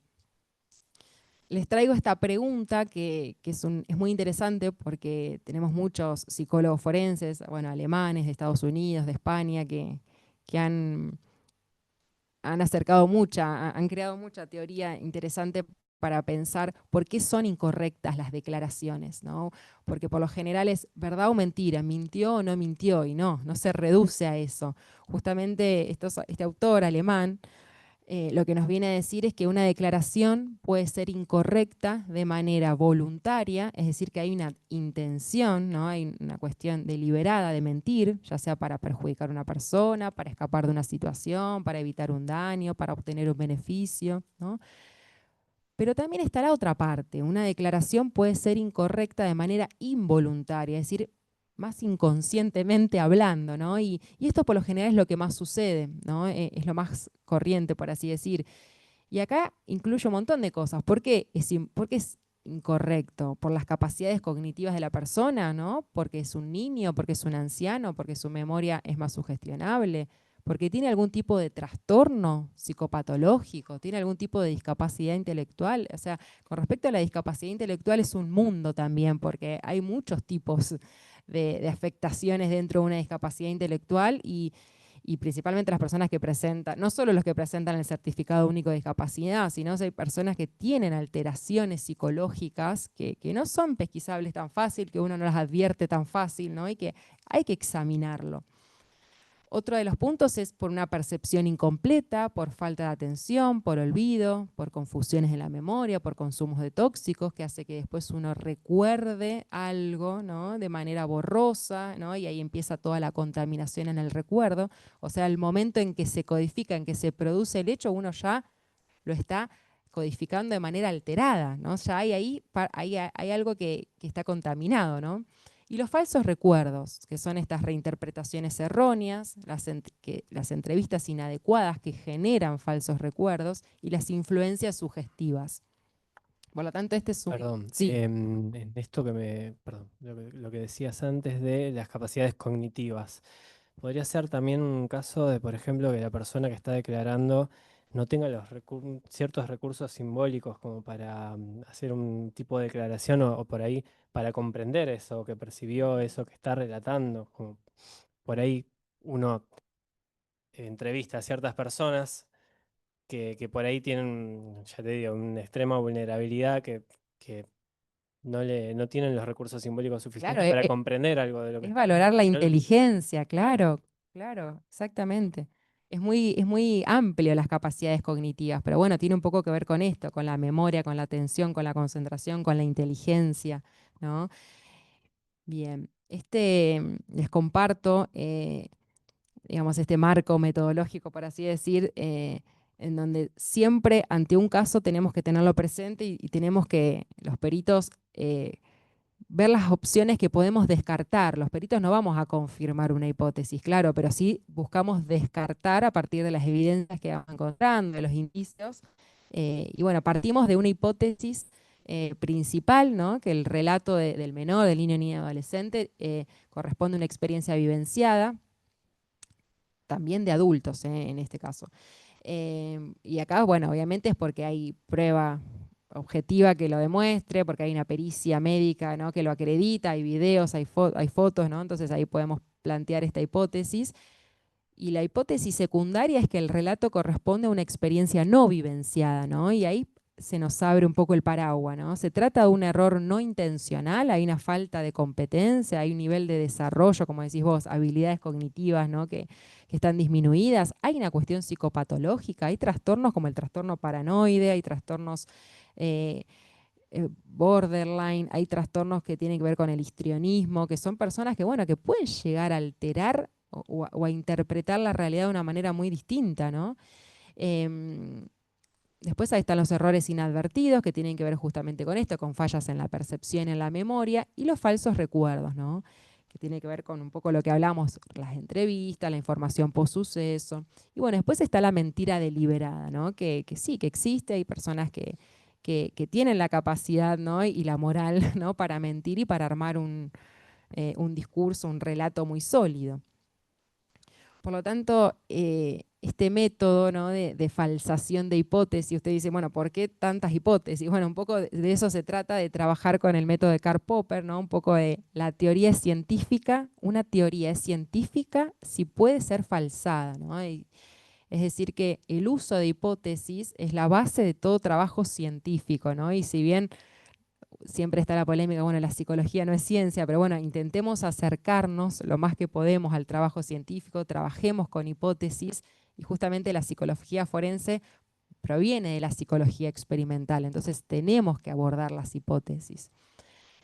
Les traigo esta pregunta que es muy interesante porque tenemos muchos psicólogos forenses, bueno, alemanes, de Estados Unidos, de España, que han acercado han creado mucha teoría interesante para pensar por qué son incorrectas las declaraciones, ¿no? Porque por lo general es verdad o mentira, mintió o no mintió, y no se reduce a eso. Justamente este autor alemán lo que nos viene a decir es que una declaración puede ser incorrecta de manera voluntaria, es decir, que hay una intención, ¿no? Hay una cuestión deliberada de mentir, ya sea para perjudicar a una persona, para escapar de una situación, para evitar un daño, para obtener un beneficio, ¿no? Pero también está la otra parte, una declaración puede ser incorrecta de manera involuntaria, es decir, más inconscientemente hablando, ¿no? Y esto por lo general es lo que más sucede, ¿no? Es lo más corriente, por así decir. Y acá incluye un montón de cosas. ¿Por qué es incorrecto? ¿Por las capacidades cognitivas de la persona, ¿no? ¿Porque es un niño? ¿Porque es un anciano? ¿Porque su memoria es más sugestionable? ¿Porque tiene algún tipo de trastorno psicopatológico? ¿Tiene algún tipo de discapacidad intelectual? O sea, con respecto a la discapacidad intelectual es un mundo también, porque hay muchos tipos de afectaciones dentro de una discapacidad intelectual y principalmente las personas que presentan, no solo los que presentan el certificado único de discapacidad, sino que hay personas que tienen alteraciones psicológicas que no son pesquisables tan fácil, que uno no las advierte tan fácil, ¿no? Y que hay que examinarlo. Otro de los puntos es por una percepción incompleta, por falta de atención, por olvido, por confusiones en la memoria, por consumos de tóxicos, que hace que después uno recuerde algo, ¿no? De manera borrosa, ¿no? Y ahí empieza toda la contaminación en el recuerdo. O sea, el momento en que se codifica, en que se produce el hecho, uno ya lo está codificando de manera alterada, ¿no? Ya hay algo que está contaminado, ¿no? Y los falsos recuerdos, que son estas reinterpretaciones erróneas, las entrevistas inadecuadas que generan falsos recuerdos y las influencias sugestivas. Por lo tanto, este es un... Perdón, Sí, en esto perdón, lo que decías antes de las capacidades cognitivas. Podría ser también un caso de, por ejemplo, que la persona que está declarando no tenga ciertos recursos simbólicos como para hacer un tipo de declaración o por ahí para comprender eso que percibió, eso que está relatando. Como por ahí uno entrevista a ciertas personas que por ahí tienen, ya te digo, una extrema vulnerabilidad que no tienen los recursos simbólicos claro, suficientes para comprender algo de lo que es está. valorar la Yo- inteligencia, claro, claro, exactamente. Es muy amplio las capacidades cognitivas, pero bueno, tiene un poco que ver con esto, con la memoria, con la atención, con la concentración, con la inteligencia, ¿no? Bien, les comparto, digamos, este marco metodológico, por así decir, en donde siempre ante un caso tenemos que tenerlo presente y tenemos que, los peritos, ver las opciones que podemos descartar. Los peritos no vamos a confirmar una hipótesis, claro, pero sí buscamos descartar a partir de las evidencias que vamos encontrando, de los indicios. Y bueno, partimos de una hipótesis principal, ¿no? Que el relato del menor, del niño, niña, adolescente, corresponde a una experiencia vivenciada, también de adultos, en este caso. Y acá, bueno, obviamente es porque hay prueba objetiva que lo demuestre, porque hay una pericia médica, ¿no? Que lo acredita, hay videos, hay fotos, ¿no? Entonces ahí podemos plantear esta hipótesis. Y la hipótesis secundaria es que el relato corresponde a una experiencia no vivenciada, ¿no? Y ahí se nos abre un poco el paraguas, ¿no? Se trata de un error no intencional, hay una falta de competencia, hay un nivel de desarrollo, como decís vos, habilidades cognitivas, ¿no? Que están disminuidas, hay una cuestión psicopatológica, hay trastornos como el trastorno paranoide, hay trastornos borderline, hay trastornos que tienen que ver con el histrionismo, que son personas que, bueno, que pueden llegar a alterar o a interpretar la realidad de una manera muy distinta, ¿no? Em, Después ahí están los errores inadvertidos, que tienen que ver justamente con esto, con fallas en la percepción, en la memoria, y los falsos recuerdos, ¿no? Que tiene que ver con un poco lo que hablamos, las entrevistas, la información post suceso. Y bueno, después está la mentira deliberada, ¿no? Que sí, que existe, hay personas que tienen la capacidad, ¿no? Y la moral, ¿no? Para mentir y para armar un discurso, un relato muy sólido. Por lo tanto, este método, ¿no? de falsación de hipótesis, usted dice, bueno, ¿por qué tantas hipótesis? Bueno, un poco de eso se trata, de trabajar con el método de Karl Popper, ¿no? Un poco de la teoría es científica, una teoría es científica si puede ser falsada, ¿no? Es decir, que el uso de hipótesis es la base de todo trabajo científico, ¿no? Y si bien siempre está la polémica, bueno, la psicología no es ciencia, pero bueno, intentemos acercarnos lo más que podemos al trabajo científico, trabajemos con hipótesis y justamente la psicología forense proviene de la psicología experimental, entonces tenemos que abordar las hipótesis.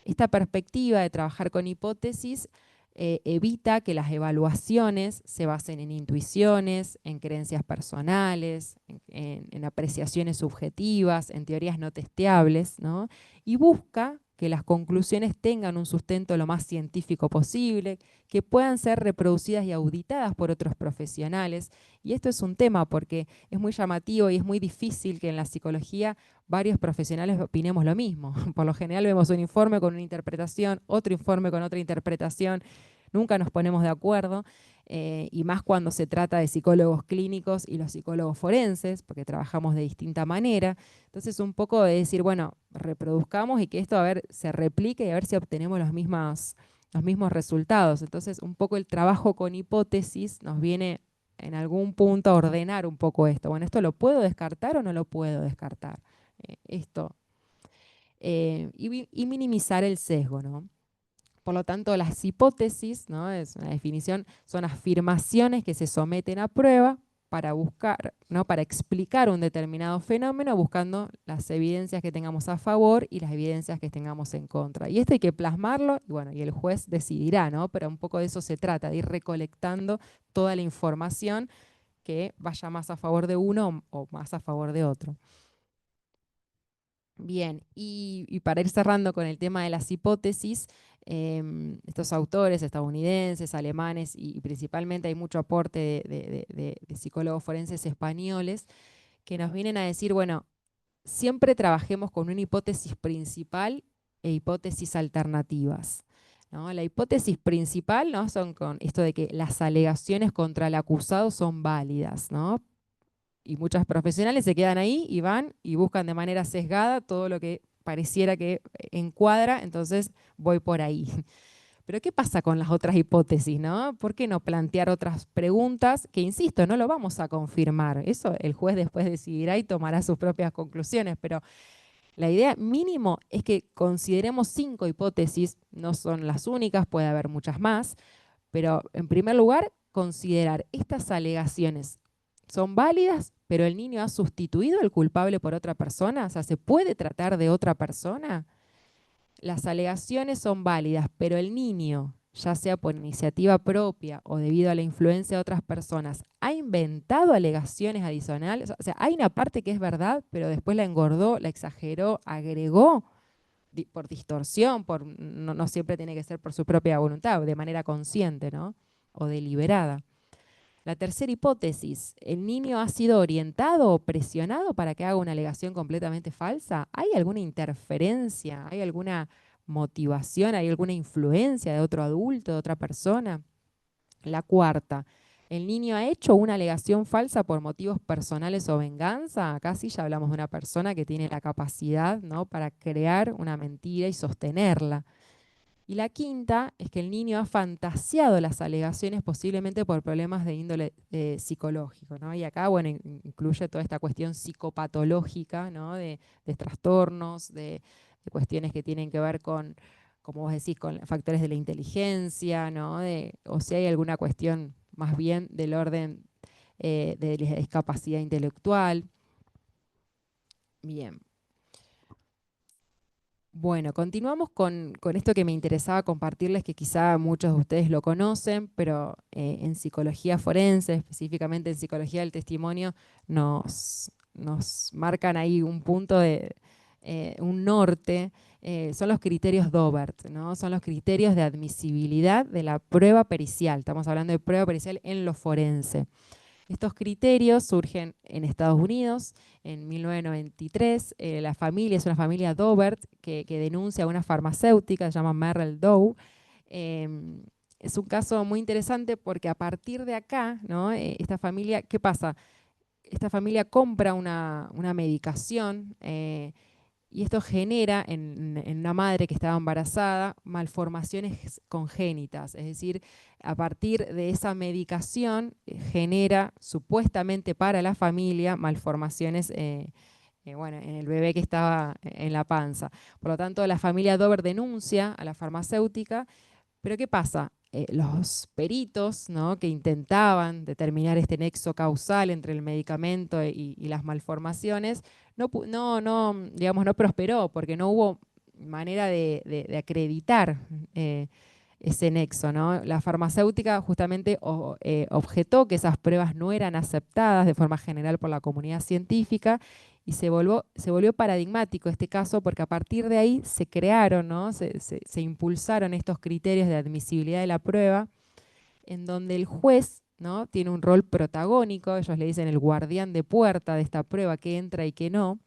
Esta perspectiva de trabajar con hipótesis evita que las evaluaciones se basen en intuiciones, en creencias personales, en apreciaciones subjetivas, en teorías no testeables, ¿no? Y busca que las conclusiones tengan un sustento lo más científico posible, que puedan ser reproducidas y auditadas por otros profesionales. Y esto es un tema porque es muy llamativo y es muy difícil que en la psicología varios profesionales opinemos lo mismo. Por lo general vemos un informe con una interpretación, otro informe con otra interpretación, nunca nos ponemos de acuerdo, y más cuando se trata de psicólogos clínicos y los psicólogos forenses, porque trabajamos de distinta manera. Entonces un poco de decir, bueno, reproduzcamos y que esto a ver, se replique y a ver si obtenemos los mismos resultados. Entonces, un poco el trabajo con hipótesis nos viene en algún punto a ordenar un poco esto. Bueno, ¿esto lo puedo descartar o no lo puedo descartar? Esto. Y minimizar el sesgo, ¿no? Por lo tanto, las hipótesis, ¿no? Es una definición, son afirmaciones que se someten a prueba para buscar, ¿no? Para explicar un determinado fenómeno, buscando las evidencias que tengamos a favor y las evidencias que tengamos en contra. Y esto hay que plasmarlo, y bueno, y el juez decidirá, ¿no? Pero un poco de eso se trata, de ir recolectando toda la información que vaya más a favor de uno o más a favor de otro. Bien, y para ir cerrando con el tema de las hipótesis, estos autores estadounidenses, alemanes y principalmente hay mucho aporte de psicólogos forenses españoles que nos vienen a decir, bueno, siempre trabajemos con una hipótesis principal e hipótesis alternativas, ¿no? La hipótesis principal, ¿no? Son con esto de que las alegaciones contra el acusado son válidas, ¿no? Y muchas profesionales se quedan ahí y van y buscan de manera sesgada todo lo que pareciera que encuadra, entonces voy por ahí. Pero ¿qué pasa con las otras hipótesis, no? ¿Por qué no plantear otras preguntas que, insisto, no lo vamos a confirmar? Eso el juez después decidirá y tomará sus propias conclusiones, pero la idea mínimo es que consideremos 5 hipótesis, no son las únicas, puede haber muchas más, pero en primer lugar, considerar estas alegaciones son válidas, pero el niño ha sustituido al culpable por otra persona, o sea, ¿se puede tratar de otra persona? Las alegaciones son válidas, pero el niño, ya sea por iniciativa propia o debido a la influencia de otras personas, ha inventado alegaciones adicionales. O sea, hay una parte que es verdad, pero después la engordó, la exageró, agregó por distorsión, no siempre tiene que ser por su propia voluntad, de manera consciente, ¿no? O deliberada. La tercera hipótesis, ¿el niño ha sido orientado o presionado para que haga una alegación completamente falsa? ¿Hay alguna interferencia? ¿Hay alguna motivación? ¿Hay alguna influencia de otro adulto, de otra persona? La cuarta, ¿el niño ha hecho una alegación falsa por motivos personales o venganza? Acá sí ya hablamos de una persona que tiene la capacidad, ¿no? Para crear una mentira y sostenerla. Y la quinta es que el niño ha fantaseado las alegaciones posiblemente por problemas de índole psicológico, ¿no? Y acá, bueno, incluye toda esta cuestión psicopatológica, ¿no? De trastornos, de cuestiones que tienen que ver con, como vos decís, con factores de la inteligencia, ¿no? O si hay alguna cuestión más bien del orden de la discapacidad intelectual. Bien. Bueno, continuamos con esto que me interesaba compartirles, que quizá muchos de ustedes lo conocen, pero en psicología forense, específicamente en psicología del testimonio, nos marcan ahí un punto un norte, son los criterios Dobert, ¿no? Son los criterios de admisibilidad de la prueba pericial. Estamos hablando de prueba pericial en lo forense. Estos criterios surgen en Estados Unidos en 1993. La familia es una familia Dobert que denuncia a una farmacéutica, se llama Merrill Dow. Es un caso muy interesante porque a partir de acá, ¿no? Esta familia, ¿qué pasa? Esta familia compra una medicación y esto genera en una madre que estaba embarazada malformaciones congénitas, es decir, a partir de esa medicación genera supuestamente para la familia malformaciones bueno, en el bebé que estaba en la panza. Por lo tanto, la familia Dover denuncia a la farmacéutica, pero ¿qué pasa? Los peritos, ¿no? Que intentaban determinar este nexo causal entre el medicamento y las malformaciones, digamos, no prosperó porque no hubo manera de acreditar ese nexo, ¿no? La farmacéutica justamente objetó que esas pruebas no eran aceptadas de forma general por la comunidad científica y se volvió paradigmático este caso porque a partir de ahí se crearon, ¿no? Se impulsaron estos criterios de admisibilidad de la prueba en donde el juez, ¿no? Tiene un rol protagónico, ellos le dicen el guardián de puerta de esta prueba, que entra y que no.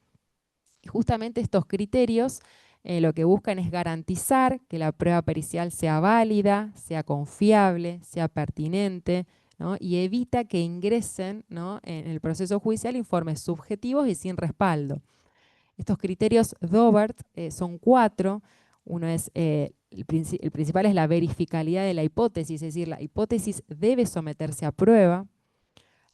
Y justamente estos criterios lo que buscan es garantizar que la prueba pericial sea válida, sea confiable, sea pertinente, ¿no? Y evita que ingresen, ¿no? En el proceso judicial informes subjetivos y sin respaldo. Estos criterios Dobert son 4. Uno es, el principal es la verificabilidad de la hipótesis, es decir, la hipótesis debe someterse a prueba.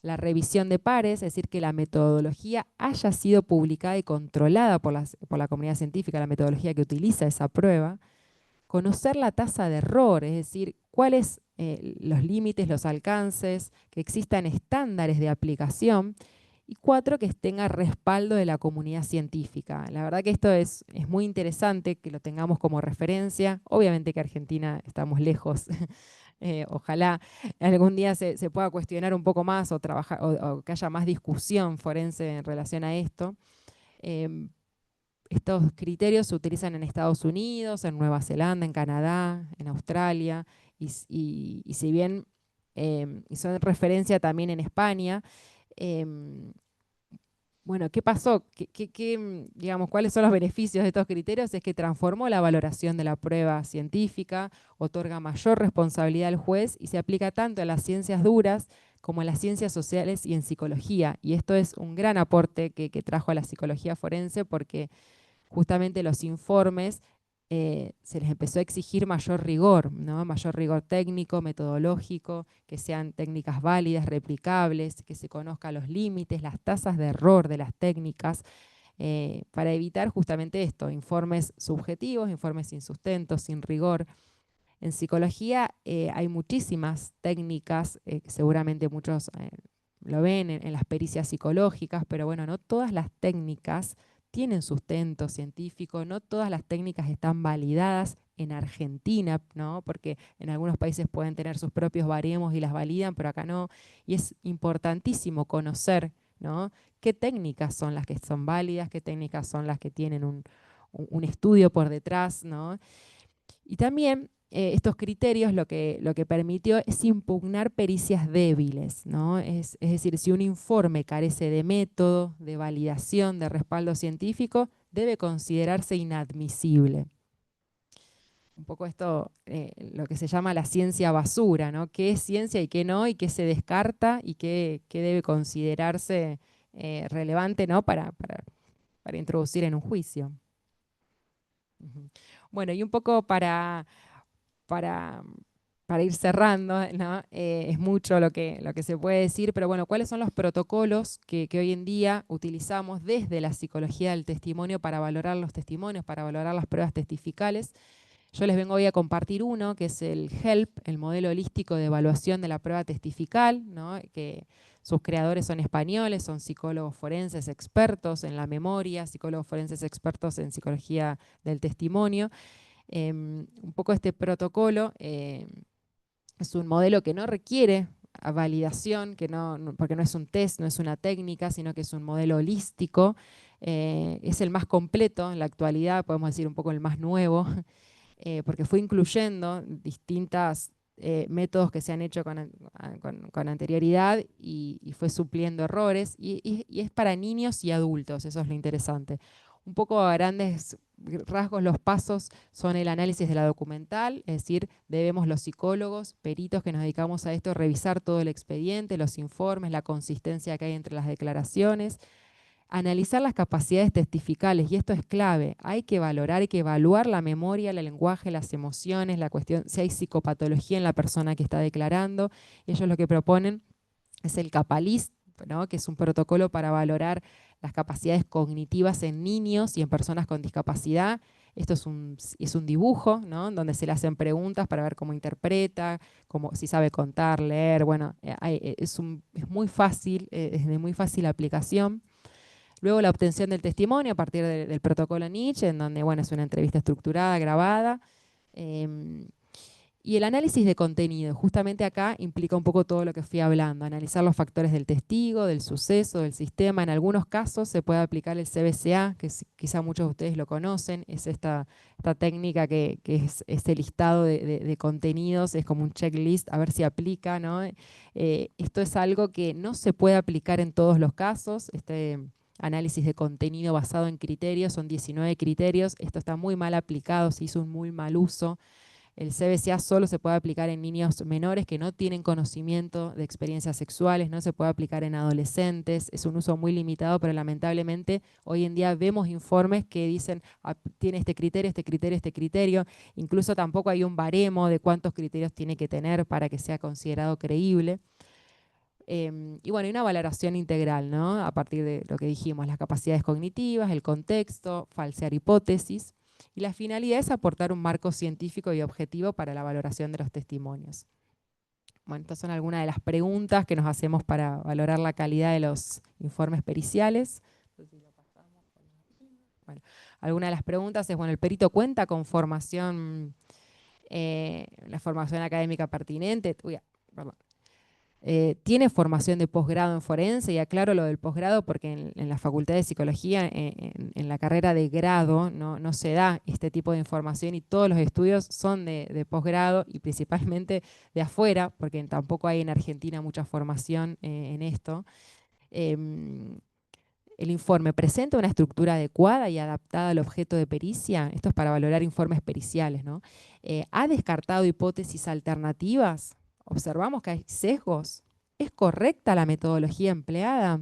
La revisión de pares, es decir, que la metodología haya sido publicada y controlada por la comunidad científica, la metodología que utiliza esa prueba. Conocer la tasa de error, es decir, cuáles los límites, los alcances, que existan estándares de aplicación. Y 4, que tenga respaldo de la comunidad científica. La verdad que esto es muy interesante que lo tengamos como referencia. Obviamente que Argentina estamos lejos. Ojalá algún día se pueda cuestionar un poco más o, trabajar, o que haya más discusión forense en relación a esto. Eh, Estos criterios se utilizan en Estados Unidos, en Nueva Zelanda, en Canadá, en Australia, y si bien y son referencia también en España. Bueno, ¿qué pasó? Digamos, ¿cuáles son los beneficios de estos criterios? Es que transformó la valoración de la prueba científica, otorga mayor responsabilidad al juez y se aplica tanto en las ciencias duras como en las ciencias sociales y en psicología. Y esto es un gran aporte que trajo a la psicología forense porque justamente los informes se les empezó a exigir mayor rigor, ¿no? Mayor rigor técnico, metodológico, que sean técnicas válidas, replicables, que se conozcan los límites, las tasas de error de las técnicas, para evitar justamente esto, informes subjetivos, informes sin sustento, sin rigor. En psicología hay muchísimas técnicas, seguramente muchos lo ven en las pericias psicológicas, pero bueno, no todas las técnicas tienen sustento científico, no todas las técnicas están validadas en Argentina, ¿no? Porque en algunos países pueden tener sus propios baremos y las validan, pero acá no. Y es importantísimo conocer, ¿no? Qué técnicas son las que son válidas, qué técnicas son las que tienen un estudio por detrás, ¿no? Y también estos criterios lo que permitió es impugnar pericias débiles, ¿no? Es decir, si un informe carece de método, de validación, de respaldo científico, debe considerarse inadmisible. Un poco esto, lo que se llama la ciencia basura, ¿no? ¿Qué es ciencia y qué no? Y qué se descarta y qué debe considerarse relevante, ¿no? Para introducir en un juicio. Ujú. Bueno, y un poco para, para ir cerrando, ¿no? Es mucho lo que se puede decir, pero bueno, ¿cuáles son los protocolos que hoy en día utilizamos desde la psicología del testimonio para valorar los testimonios, para valorar las pruebas testificales? Yo les vengo hoy a compartir uno, que es el HELP, el modelo holístico de evaluación de la prueba testifical, ¿no? Que sus creadores son españoles, son psicólogos forenses expertos en la memoria, psicólogos forenses expertos en psicología del testimonio. Un poco este protocolo es un modelo que no requiere validación, porque no es un test, no es una técnica, sino que es un modelo holístico. Es el más completo en la actualidad, podemos decir un poco el más nuevo, porque fue incluyendo distintos métodos que se han hecho con anterioridad y fue supliendo errores. Y es para niños y adultos, eso es lo interesante. Un poco a grandes rasgos los pasos son el análisis de la documental, es decir, debemos los psicólogos, peritos que nos dedicamos a esto, revisar todo el expediente, los informes, la consistencia que hay entre las declaraciones, analizar las capacidades testificales, y esto es clave, hay que valorar, hay que evaluar la memoria, el lenguaje, las emociones, la cuestión, si hay psicopatología en la persona que está declarando. Ellos lo que proponen es el CAPALIS, ¿no? Que es un protocolo para valorar las capacidades cognitivas en niños y en personas con discapacidad. Esto es un dibujo, ¿no? Donde se le hacen preguntas para ver cómo interpreta, si sabe contar, leer. Bueno, es muy fácil, es de muy fácil aplicación. Luego la obtención del testimonio a partir del protocolo Nietzsche, en donde bueno, es una entrevista estructurada, grabada. Eh, y el análisis de contenido, justamente acá implica un poco todo lo que fui hablando, analizar los factores del testigo, del suceso, del sistema. En algunos casos se puede aplicar el CBCA, que quizá muchos de ustedes lo conocen, es esta técnica que es este listado de contenidos, es como un checklist, a ver si aplica, ¿no? Esto es algo que no se puede aplicar en todos los casos, este análisis de contenido basado en criterios, son 19 criterios, esto está muy mal aplicado, se hizo un muy mal uso. El CBCA solo se puede aplicar en niños menores que no tienen conocimiento de experiencias sexuales, no se puede aplicar en adolescentes, es un uso muy limitado, pero lamentablemente hoy en día vemos informes que dicen tiene este criterio, este criterio, este criterio, incluso tampoco hay un baremo de cuántos criterios tiene que tener para que sea considerado creíble. Y bueno, hay una valoración integral, ¿no? A partir de lo que dijimos, las capacidades cognitivas, el contexto, falsear hipótesis. Y la finalidad es aportar un marco científico y objetivo para la valoración de los testimonios. Bueno, estas son algunas de las preguntas que nos hacemos para valorar la calidad de los informes periciales. Bueno, alguna de las preguntas es, bueno, ¿el perito cuenta con formación, la formación académica pertinente? Perdón. Tiene formación de posgrado en forense, y aclaro lo del posgrado porque en la Facultad de Psicología, en la carrera de grado, no se da este tipo de información y todos los estudios son de posgrado y principalmente de afuera, porque tampoco hay en Argentina mucha formación en esto. Em, el informe presenta una estructura adecuada y adaptada al objeto de pericia. Esto es para valorar informes periciales, ¿no? ¿Ha descartado hipótesis alternativas? Observamos que hay sesgos. ¿Es correcta la metodología empleada?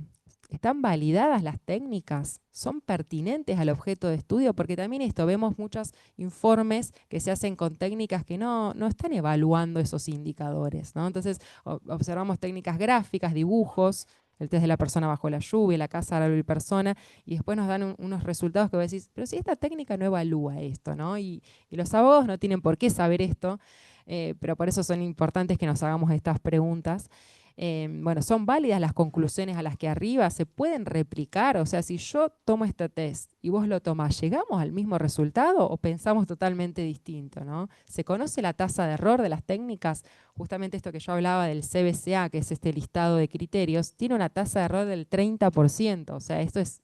¿Están validadas las técnicas? ¿Son pertinentes al objeto de estudio? Porque también esto, vemos muchos informes que se hacen con técnicas que no están evaluando esos indicadores, ¿no? Entonces, observamos técnicas gráficas, dibujos, el test de la persona bajo la lluvia, la casa, árbol y persona, y después nos dan unos resultados que vos decís, pero si esta técnica no evalúa esto, ¿no? Y los abogados no tienen por qué saber esto, pero por eso son importantes que nos hagamos estas preguntas. Bueno, ¿son válidas las conclusiones a las que arriba? ¿Se pueden replicar? O sea, si yo tomo este test y vos lo tomás, ¿llegamos al mismo resultado o pensamos totalmente distinto, ¿no? ¿Se conoce la tasa de error de las técnicas? Justamente esto que yo hablaba del CBCA, que es este listado de criterios, tiene una tasa de error del 30%. O sea, esto es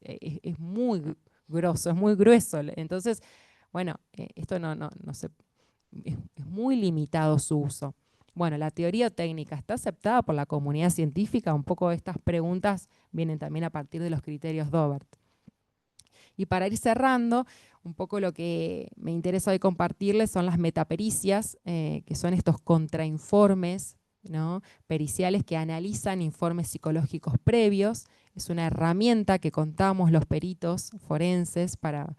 muy grosso, es muy grueso. Entonces, bueno, esto no se, es muy limitado su uso. Bueno, la teoría técnica está aceptada por la comunidad científica. Un poco estas preguntas vienen también a partir de los criterios Dobbert. Y para ir cerrando, un poco lo que me interesa hoy compartirles son las metapericias, que son estos contrainformes, ¿no?, periciales que analizan informes psicológicos previos. Es una herramienta que contamos los peritos forenses para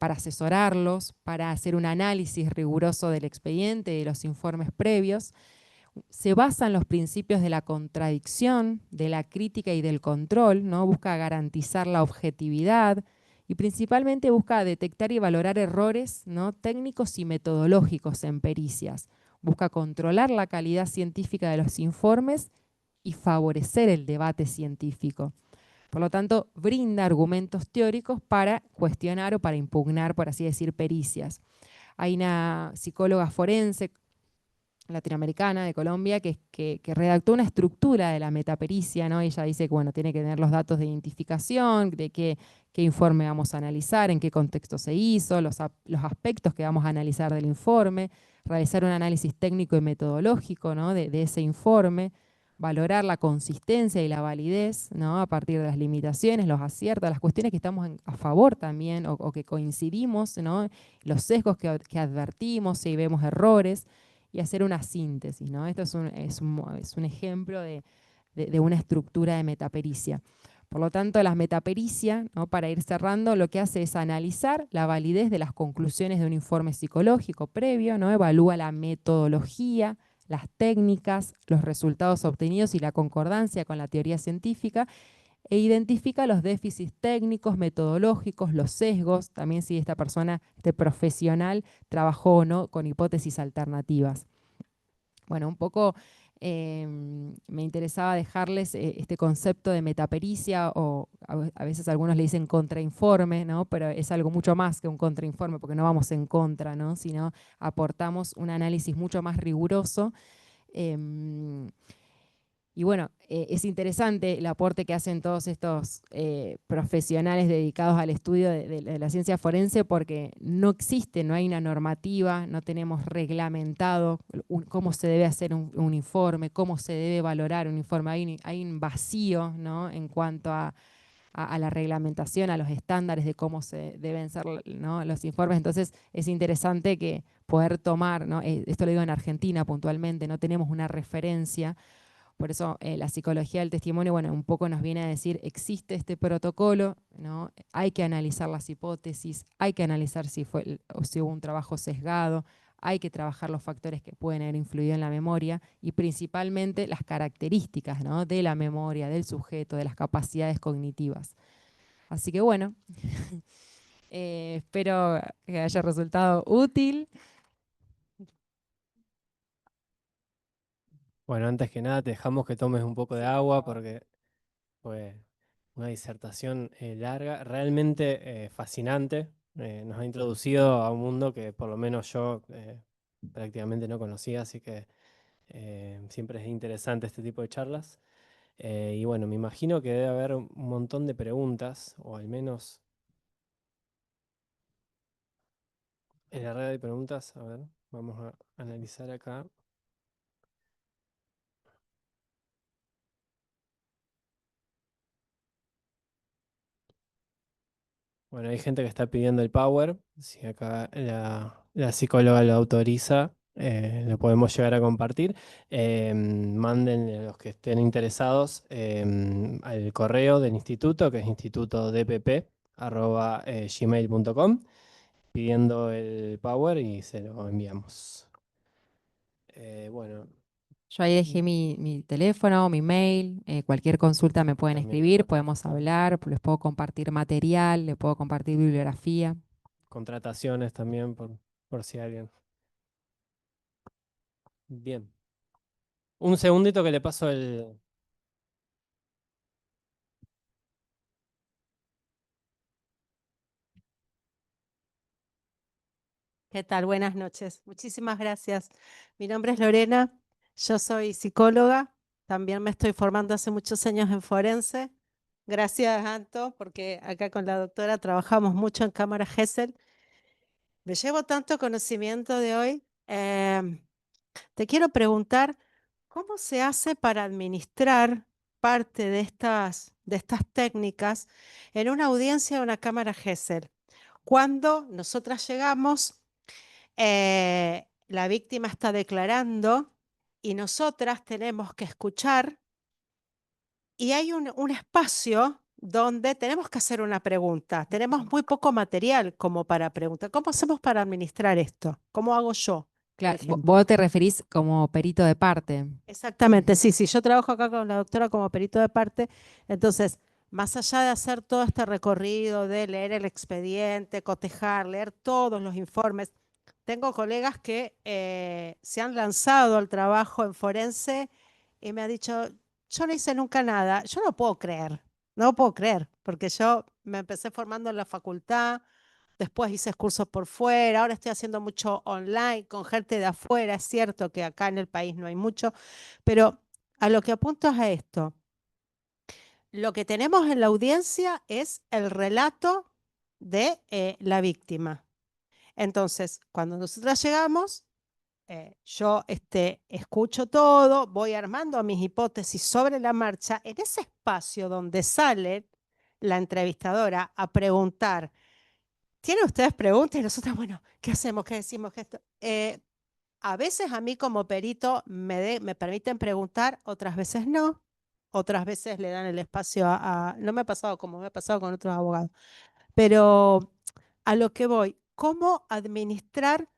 asesorarlos, para hacer un análisis riguroso del expediente, de los informes previos. Se basa en los principios de la contradicción, de la crítica y del control, ¿no? Busca garantizar la objetividad y principalmente busca detectar y valorar errores, ¿no?, técnicos y metodológicos en pericias. Busca controlar la calidad científica de los informes y favorecer el debate científico. Por lo tanto, brinda argumentos teóricos para cuestionar o para impugnar, por así decir, pericias. Hay una psicóloga forense latinoamericana de Colombia que redactó una estructura de la metapericia, ¿no? Ella dice que, bueno, tiene que tener los datos de identificación, de qué informe vamos a analizar, en qué contexto se hizo, los aspectos que vamos a analizar del informe, realizar un análisis técnico y metodológico, ¿no?, de ese informe, valorar la consistencia y la validez, ¿no?, a partir de las limitaciones, los aciertos, las cuestiones que estamos a favor también o que coincidimos, ¿no?, los sesgos que advertimos, si vemos errores, y hacer una síntesis, ¿no? Esto es un ejemplo de una estructura de metapericia. Por lo tanto, la metapericia, ¿no?, para ir cerrando, lo que hace es analizar la validez de las conclusiones de un informe psicológico previo, ¿no? Evalúa la metodología, las técnicas, los resultados obtenidos y la concordancia con la teoría científica, e identifica los déficits técnicos, metodológicos, los sesgos, también si esta persona, este profesional, trabajó o no con hipótesis alternativas. Bueno, un poco me interesaba dejarles este concepto de metapericia, o a veces algunos le dicen contrainforme, ¿no?, pero es algo mucho más que un contrainforme, porque no vamos en contra, ¿no?, sino aportamos un análisis mucho más riguroso. Y bueno, es interesante el aporte que hacen todos estos profesionales dedicados al estudio de la ciencia forense, porque no existe, no hay una normativa, no tenemos reglamentado cómo se debe hacer un informe, cómo se debe valorar un informe. Hay un vacío, ¿no?, en cuanto a a la reglamentación, a los estándares de cómo se deben ser, ¿no?, los informes. Entonces es interesante que poder tomar, ¿no? Esto lo digo en Argentina puntualmente, no tenemos una referencia. Por eso la psicología del testimonio, bueno, un poco nos viene a decir, existe este protocolo, ¿no? Hay que analizar las hipótesis, hay que analizar o si hubo un trabajo sesgado, hay que trabajar los factores que pueden haber influido en la memoria y principalmente las características, ¿no?, de la memoria, del sujeto, de las capacidades cognitivas. Así que bueno, espero que haya resultado útil. Bueno, antes que nada te dejamos que tomes un poco de Sí, por agua favor. porque fue una disertación larga, realmente fascinante. Nos ha introducido a un mundo que por lo menos yo prácticamente no conocía, así que siempre es interesante este tipo de charlas. Y bueno, me imagino que debe haber un montón de preguntas, o al menos en la red de preguntas. A ver, vamos a analizar acá. Bueno, hay gente que está pidiendo el power. Si acá la psicóloga lo autoriza, lo podemos llegar a compartir. Manden a los que estén interesados al correo del instituto, que es institutodpp@gmail.com, pidiendo el power y se lo enviamos. Bueno, Yo ahí mm, dejé mi teléfono, mi mail, cualquier consulta me pueden también escribir, podemos hablar, les puedo compartir material, les puedo compartir bibliografía. contrataciones también por si alguien. Bien. Un segundito que le paso el... ¿Qué tal? Buenas noches. Muchísimas gracias. Mi nombre es Lorena, yo soy psicóloga, también me estoy formando hace muchos años en forense. Gracias, Anto, porque acá con la doctora trabajamos mucho en cámara Gesell. Me llevo tanto conocimiento de hoy. Te quiero preguntar, ¿cómo se hace para administrar parte de estas técnicas en una audiencia de una cámara Gesell? Cuando nosotras llegamos, la víctima está declarando y nosotras tenemos que escuchar y hay un espacio donde tenemos que hacer una pregunta. Tenemos muy poco material como para preguntar. ¿Cómo hacemos para administrar esto? ¿Cómo hago yo, por Claro, ejemplo? vos te referís como perito de parte. Exactamente, sí, sí, yo trabajo acá con la doctora como perito de parte, entonces, más allá de hacer todo este recorrido, de leer el expediente, cotejar, leer todos los informes, tengo colegas que se han lanzado al trabajo en forense y me ha dicho, yo no hice nunca nada, yo no puedo creer, no puedo creer, porque yo me empecé formando en la facultad, después hice cursos por fuera, ahora estoy haciendo mucho online con gente de afuera, es cierto que acá en el país no hay mucho, pero a lo que apunto es a esto. Lo que tenemos en la audiencia es el relato de la víctima. Entonces, cuando nosotras llegamos, yo escucho todo, voy armando mis hipótesis sobre la marcha. En ese espacio donde sale la entrevistadora a preguntar, ¿tienen ustedes preguntas? Y nosotros, bueno, ¿qué hacemos? ¿Qué decimos? A veces a mí como perito me permiten preguntar, otras veces no. Otras veces le dan el espacio no me ha pasado como me ha pasado con otros abogados. Pero a lo que voy, ¿cómo administrar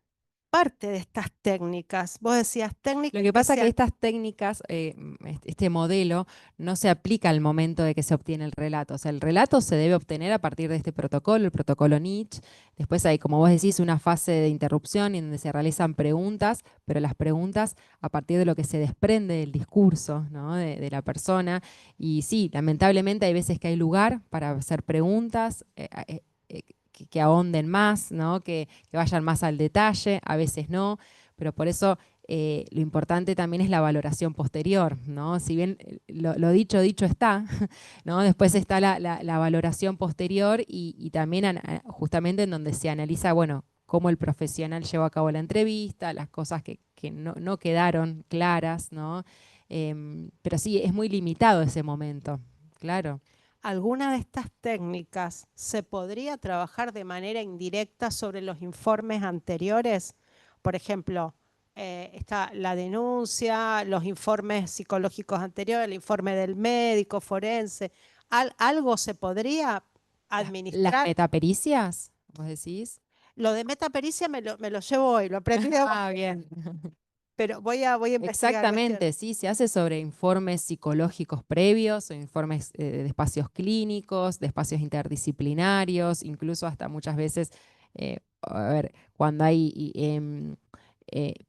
parte de estas técnicas? Vos decías Lo técnicas que que pasa es que sean... estas técnicas, este modelo, no se aplica al momento de que se obtiene el relato. O sea, el relato se debe obtener a partir de este protocolo, el protocolo Nietzsche. Después hay, como vos decís, una fase de interrupción en donde se realizan preguntas, pero las preguntas a partir de lo que se desprende del discurso, ¿no?, de la persona. Y sí, lamentablemente hay veces que hay lugar para hacer preguntas, que ahonden más, ¿no?, que vayan más al detalle, a veces no, pero por eso lo importante también es la valoración posterior, ¿no? Si bien lo dicho, dicho está, ¿no? Después está la valoración posterior y también justamente en donde se analiza, bueno, cómo el profesional llevó a cabo la entrevista, las cosas que no quedaron claras, ¿no? Pero sí, es muy limitado ese momento, claro. ¿alguna de estas técnicas se podría trabajar de manera indirecta sobre los informes anteriores? Por ejemplo, está la denuncia, los informes psicológicos anteriores, el informe del médico forense. ¿Algo se podría Las administrar? metapericias, vos decís. Lo de metapericia me lo llevo hoy, lo aprendí de vos, Ah, bien. pero voy a investigar Exactamente, cuestiones. sí, se hace sobre informes psicológicos previos o informes de espacios clínicos, de espacios interdisciplinarios, incluso hasta muchas veces, a ver, cuando hay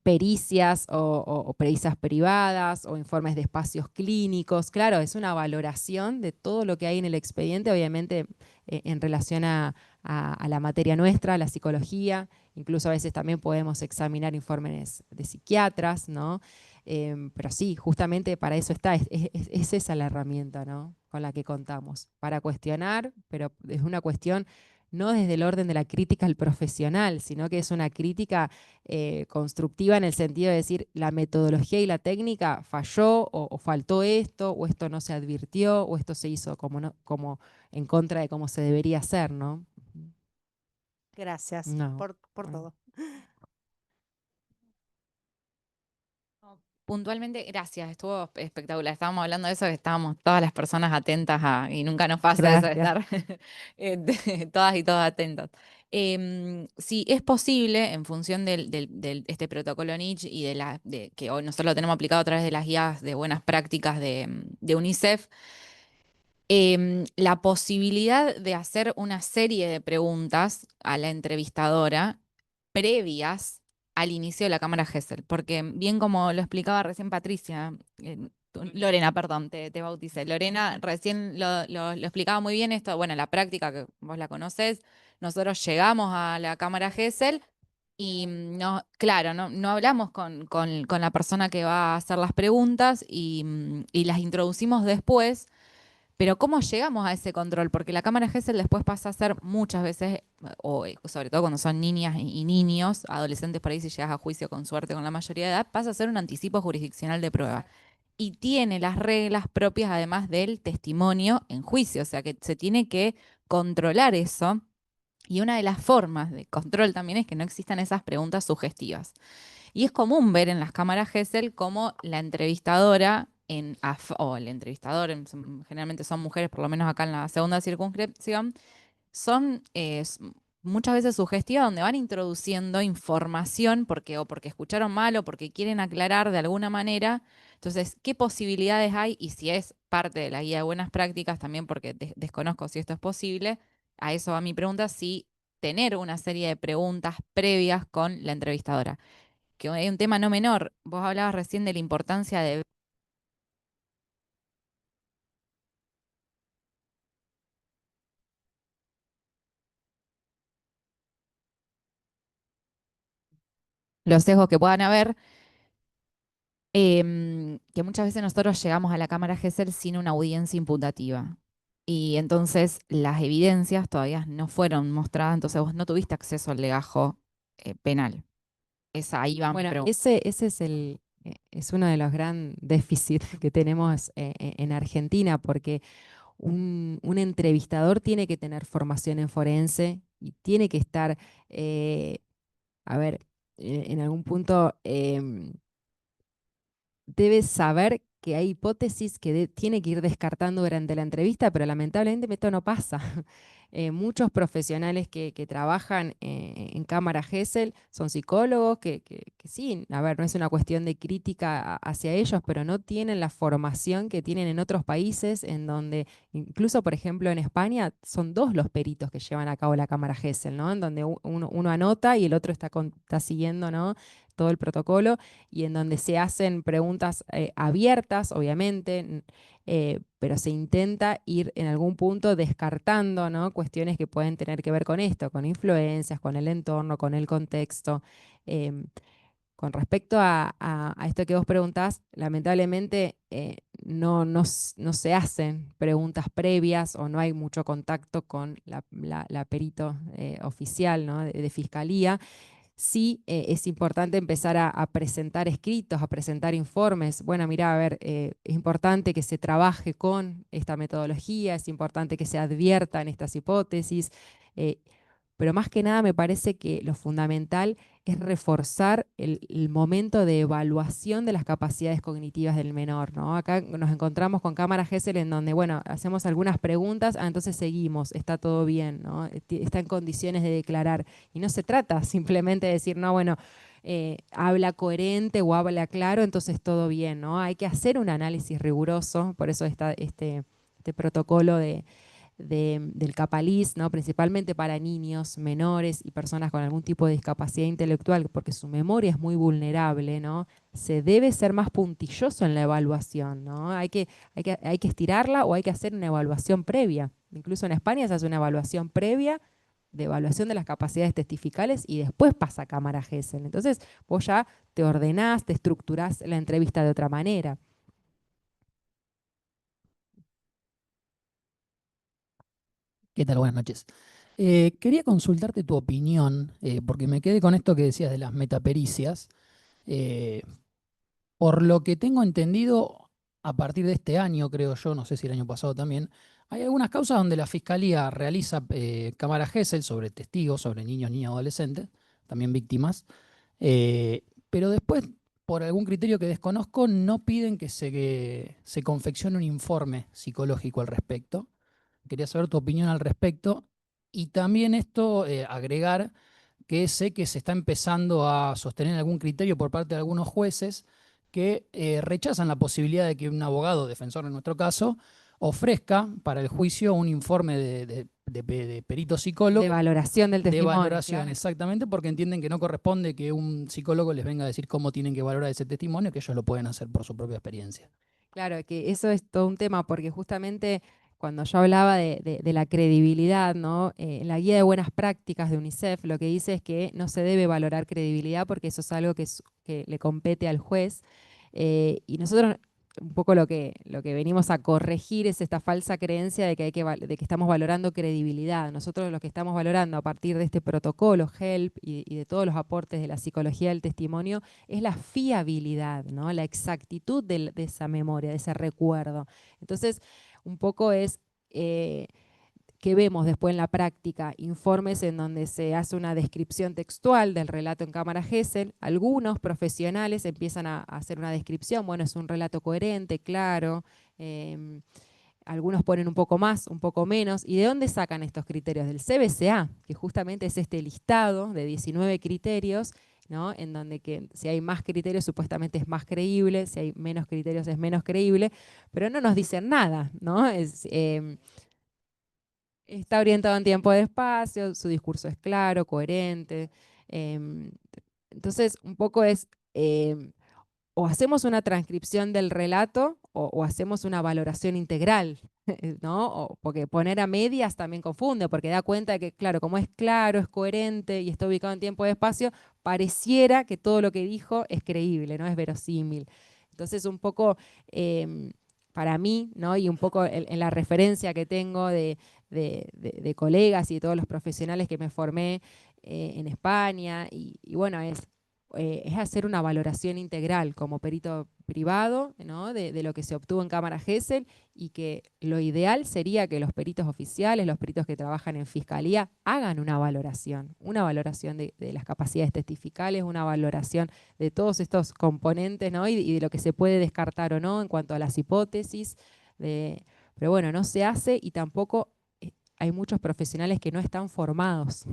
pericias o pericias privadas o informes de espacios clínicos. Claro, es una valoración de todo lo que hay en el expediente, obviamente en relación a la materia nuestra, a la psicología. Incluso a veces también podemos examinar informes de psiquiatras, ¿no? Pero sí, justamente para eso está, es esa la herramienta, ¿no? Con la que contamos, para cuestionar, pero es una cuestión no desde el orden de la crítica al profesional, sino que es una crítica constructiva en el sentido de decir la metodología y la técnica falló o faltó esto, o esto no se advirtió, o esto se hizo como, no, como en contra de cómo se debería hacer, ¿no? Gracias No. por Bueno. todo. Puntualmente, gracias, estuvo espectacular. Estábamos hablando de eso, que estábamos todas las personas atentas y nunca nos pasa eso de Gracias. estar todas y todos atentos. Sí, es posible, en función este protocolo Niche y de que hoy nosotros lo tenemos aplicado a través de las guías de buenas prácticas de UNICEF, la posibilidad de hacer una serie de preguntas a la entrevistadora previas al inicio de la cámara Gesell, porque bien como lo explicaba recién Patricia, Lorena, perdón, te bauticé. Lorena recién lo explicaba muy bien esto, bueno, la práctica que vos la conocés, nosotros llegamos a la cámara Gesell y no, claro, no hablamos con la persona que va a hacer las preguntas y las introducimos después. Pero ¿cómo llegamos a ese control? Porque la cámara Gesell después pasa a ser muchas veces, o sobre todo cuando son niñas y niños, adolescentes por ahí si llegas a juicio con suerte con la mayoría de edad, pasa a ser un anticipo jurisdiccional de prueba. Y tiene las reglas propias además del testimonio en juicio, o sea que se tiene que controlar eso. Y una de las formas de control también es que no existan esas preguntas sugestivas. Y es común ver en las cámaras Gesell cómo la entrevistadora o el entrevistador, generalmente son mujeres, por lo menos acá en la segunda circunscripción, son muchas veces sugestivas donde van introduciendo información o porque escucharon mal o porque quieren aclarar de alguna manera. Entonces, ¿qué posibilidades hay? Y si es parte de la guía de buenas prácticas, también porque desconozco si esto es posible, a eso va mi pregunta, si tener una serie de preguntas previas con la entrevistadora, que hay un tema no menor. Vos hablabas recién de la importancia de los sesgos que puedan haber, que muchas veces nosotros llegamos a la cámara Gesell sin una audiencia imputativa. Y entonces las evidencias todavía no fueron mostradas, entonces vos no tuviste acceso al legajo penal. Ahí va mi Bueno, pregunta. ese es uno de los grandes déficits que tenemos en Argentina, porque un entrevistador tiene que tener formación en forense y tiene que estar, a ver, en algún punto debe saber que hay hipótesis que tiene que ir descartando durante la entrevista, pero lamentablemente esto no pasa. Muchos profesionales que trabajan en cámara Gesell son psicólogos que sí, a ver, no es una cuestión de crítica hacia ellos, pero no tienen la formación que tienen en otros países, en donde incluso, por ejemplo, en España son dos los peritos que llevan a cabo la cámara Gesell, ¿no? En donde uno anota y el otro está siguiendo, ¿no?, todo el protocolo, y en donde se hacen preguntas abiertas, obviamente, pero se intenta ir en algún punto descartando, ¿no?, cuestiones que pueden tener que ver con esto, con influencias, con el entorno, con el contexto. Con respecto a esto que vos preguntás, lamentablemente no se hacen preguntas previas o no hay mucho contacto con la perito oficial, ¿no?, de fiscalía. sí es importante empezar a presentar escritos, a presentar informes. Bueno, mira, a ver, es importante que se trabaje con esta metodología, es importante que se adviertan estas hipótesis, eh, pero más que nada me parece que lo fundamental es reforzar el momento de evaluación de las capacidades cognitivas del menor, ¿no? Acá nos encontramos con cámara Gesell en donde, bueno, hacemos algunas preguntas, entonces seguimos, está todo bien, ¿no? Está en condiciones de declarar. Y no se trata simplemente de decir, no, bueno, habla coherente o habla claro, entonces todo bien, ¿no? Hay que hacer un análisis riguroso, por eso está este protocolo del CAPALIS, ¿no? Principalmente para niños menores y personas con algún tipo de discapacidad intelectual, porque su memoria es muy vulnerable, ¿no? Se debe ser más puntilloso en la evaluación, ¿no? Hay que estirarla o hay que hacer una evaluación previa. Incluso en España se hace una evaluación previa de evaluación de las capacidades testificales y después pasa a cámara Gesell. Entonces vos ya te ordenás, te estructurás la entrevista de otra manera. ¿Qué tal? Buenas noches. Quería consultarte tu opinión, porque me quedé con esto que decías de las metapericias. Eh, por lo que tengo entendido, a partir de este año, creo yo, no sé si el año pasado también, hay algunas causas donde la Fiscalía realiza cámara Gesell sobre testigos, sobre niños, niñas, adolescentes, también víctimas, pero después, por algún criterio que desconozco, no piden que se confeccione un informe psicológico al respecto. Quería saber tu opinión al respecto. Y también esto, agregar que sé que se está empezando a sostener algún criterio por parte de algunos jueces que rechazan la posibilidad de que un abogado, defensor en nuestro caso, ofrezca para el juicio un informe de perito psicólogo. De valoración del De testimonio. valoración, Claro. exactamente, porque entienden que no corresponde que un psicólogo les venga a decir cómo tienen que valorar ese testimonio, que ellos lo pueden hacer por su propia experiencia. Claro, que eso es todo un tema, porque justamente cuando yo hablaba de la credibilidad, ¿no? En la guía de buenas prácticas de UNICEF lo que dice es que no se debe valorar credibilidad porque eso es algo que le compete al juez. Y nosotros un poco lo que venimos a corregir es esta falsa creencia de que estamos valorando credibilidad. Nosotros lo que estamos valorando a partir de este protocolo HELP y de todos los aportes de la psicología del testimonio es la fiabilidad, ¿no? La exactitud de esa memoria, de ese recuerdo. Entonces, un poco es que vemos después en la práctica, informes en donde se hace una descripción textual del relato en cámara Gesell. Algunos profesionales empiezan a hacer una descripción, bueno, es un relato coherente, claro. Algunos ponen un poco más, un poco menos. ¿Y de dónde sacan estos criterios? Del CBCA, que justamente es este listado de 19 criterios, ¿no? En donde que si hay más criterios supuestamente es más creíble, si hay menos criterios es menos creíble, pero no nos dicen nada, ¿no? Está orientado en tiempo de espacio, su discurso es claro, coherente. em, entonces, un poco es, o hacemos una transcripción del relato o hacemos una valoración integral, ¿no? Porque poner a medias también confunde, porque da cuenta de que, claro, como es claro, es coherente y está ubicado en tiempo y espacio, pareciera que todo lo que dijo es creíble, ¿no? Es verosímil. Entonces, un poco, para mí, ¿no? Y un poco en la referencia que tengo de colegas y de todos los profesionales que me formé en España, y bueno, es hacer una valoración integral como perito privado, ¿no? de lo que se obtuvo en cámara Gesell, y que lo ideal sería que los peritos oficiales, los peritos que trabajan en fiscalía, hagan una valoración de las capacidades testificales, una valoración de todos estos componentes, ¿no? y de lo que se puede descartar o no en cuanto a las hipótesis. Pero bueno, no se hace y tampoco hay muchos profesionales que no están formados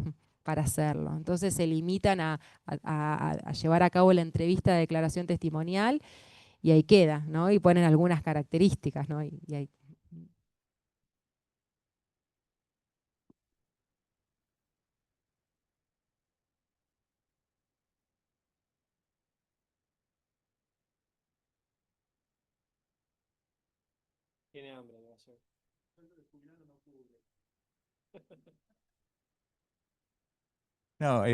para hacerlo. Entonces se limitan a llevar a cabo la entrevista de declaración testimonial y ahí queda, ¿no? Y ponen algunas características, ¿no? Y ahí. Tiene hambre, le va a hacer. No,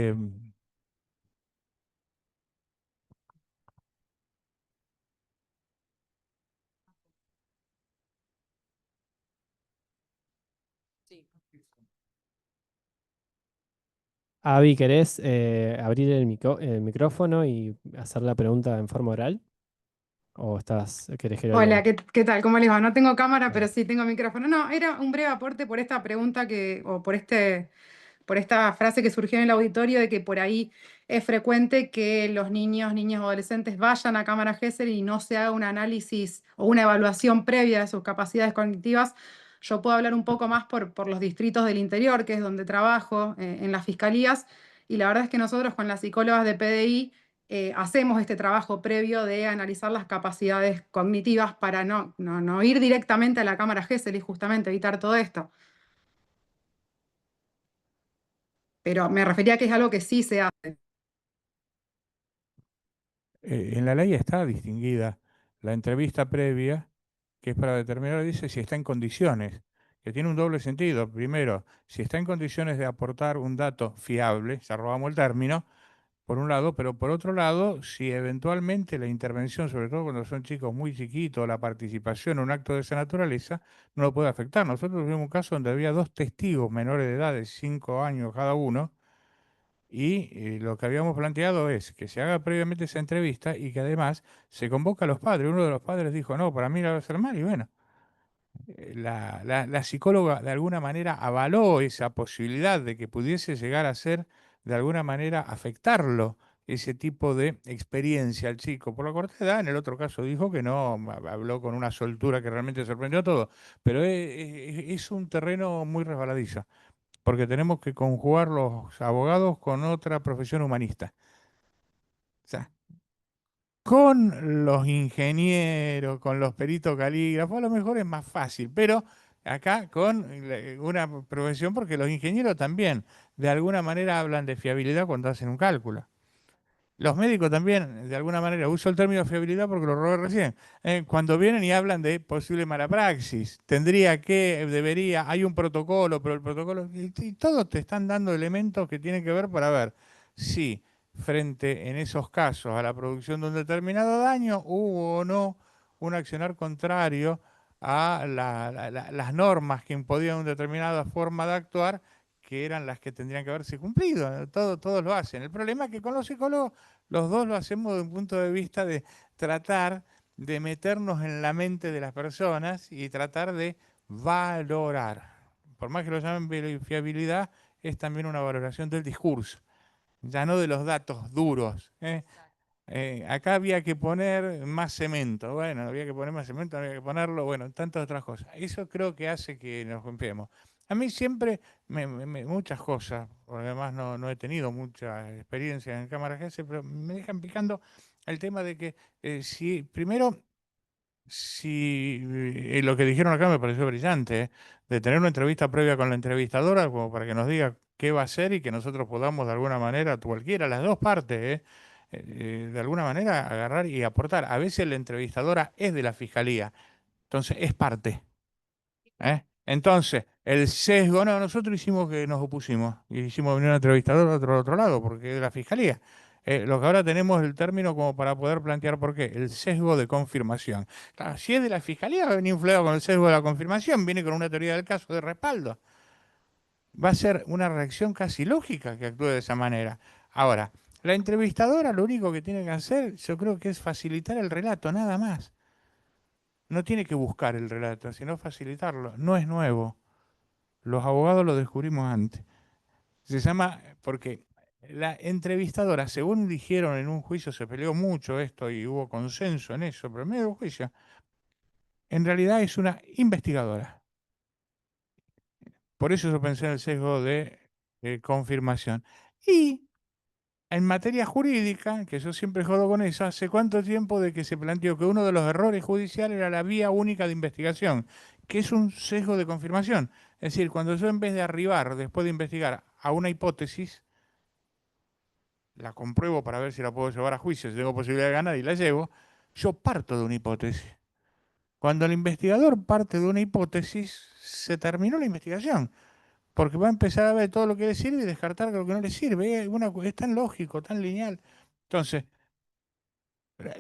Sí. Avi, ¿querés abrir el micrófono y hacer la pregunta en forma oral? ¿O querés que lo Hola, lea? ¿qué tal? ¿Cómo les va? No tengo cámara, pero Bueno. sí tengo micrófono. No, era un breve aporte por esta pregunta o por esta frase que surgió en el auditorio de que por ahí es frecuente que los niños, niñas o adolescentes vayan a cámara Gesell y no se haga un análisis o una evaluación previa de sus capacidades cognitivas. Yo puedo hablar un poco más por los distritos del interior, que es donde trabajo, en las fiscalías, y la verdad es que nosotros con las psicólogas de PDI hacemos este trabajo previo de analizar las capacidades cognitivas para no ir directamente a la cámara Gesell y justamente evitar todo esto. Pero me refería a que es algo que sí se hace. En la ley está distinguida la entrevista previa, que es para determinar, dice, si está en condiciones, que tiene un doble sentido. Primero, si está en condiciones de aportar un dato fiable, ya robamos el término, por un lado, pero por otro lado, si eventualmente la intervención, sobre todo cuando son chicos muy chiquitos, la participación en un acto de esa naturaleza, no lo puede afectar. Nosotros tuvimos un caso donde había dos testigos menores de edad, de 5 años cada uno, y lo que habíamos planteado es que se haga previamente esa entrevista y que además se convoca a los padres. Uno de los padres dijo, no, para mí la va a hacer mal, y bueno, la psicóloga de alguna manera avaló esa posibilidad de que pudiese llegar a ser de alguna manera afectarlo ese tipo de experiencia al chico por la corta edad. En el otro caso dijo que no, habló con una soltura que realmente sorprendió a todos, pero es un terreno muy resbaladizo, porque tenemos que conjugar los abogados con otra profesión humanista. O sea, con los ingenieros, con los peritos calígrafos, a lo mejor es más fácil, pero acá con una profesión, porque los ingenieros también de alguna manera hablan de fiabilidad cuando hacen un cálculo. Los médicos también, de alguna manera, uso el término fiabilidad porque lo robé recién, cuando vienen y hablan de posible mala praxis, debería, hay un protocolo, pero el protocolo, y todos te están dando elementos que tienen que ver para ver si frente en esos casos a la producción de un determinado daño hubo o no un accionar contrario a las normas que imponían una determinada forma de actuar, que eran las que tendrían que haberse cumplido. Todos lo hacen. El problema es que con los psicólogos los dos lo hacemos desde un punto de vista de tratar de meternos en la mente de las personas y tratar de valorar. Por más que lo llamen fiabilidad, es también una valoración del discurso, ya no de los datos duros. Acá había que poner más cemento. Bueno, había que poner más cemento, había que ponerlo, bueno, tantas otras cosas. Eso creo que hace que nos confiemos. A mí siempre, muchas cosas, porque además no he tenido mucha experiencia en cámaras GS, pero me dejan picando el tema de que si, primero, si lo que dijeron acá me pareció brillante, de tener una entrevista previa con la entrevistadora, como para que nos diga qué va a hacer y que nosotros podamos de alguna manera, cualquiera, las dos partes, de alguna manera agarrar y aportar. A veces la entrevistadora es de la fiscalía, entonces es parte. Entonces, el sesgo, no, nosotros hicimos que nos opusimos y hicimos venir un entrevistador de otro lado, porque es de la fiscalía. Lo que ahora tenemos el término como para poder plantear por qué, el sesgo de confirmación. Claro, si es de la fiscalía, va a venir influido con el sesgo de la confirmación, viene con una teoría del caso de respaldo. Va a ser una reacción casi lógica que actúe de esa manera. Ahora, la entrevistadora lo único que tiene que hacer, yo creo que es facilitar el relato, nada más. No tiene que buscar el relato, sino facilitarlo. No es nuevo. Los abogados lo descubrimos antes. Se llama, porque la entrevistadora, según dijeron en un juicio, se peleó mucho esto y hubo consenso en eso, pero en medio del juicio, en realidad es una investigadora. Por eso yo pensé en el sesgo de confirmación. Y en materia jurídica, que yo siempre jodo con eso, ¿hace cuánto tiempo de que se planteó que uno de los errores judiciales era la vía única de investigación, que es un sesgo de confirmación? Es decir, cuando yo en vez de arribar, después de investigar, a una hipótesis, la compruebo para ver si la puedo llevar a juicio, si tengo posibilidad de ganar y la llevo, yo parto de una hipótesis. Cuando el investigador parte de una hipótesis, se terminó la investigación, porque va a empezar a ver todo lo que le sirve y descartar lo que no le sirve. Es tan lógico, tan lineal. Entonces,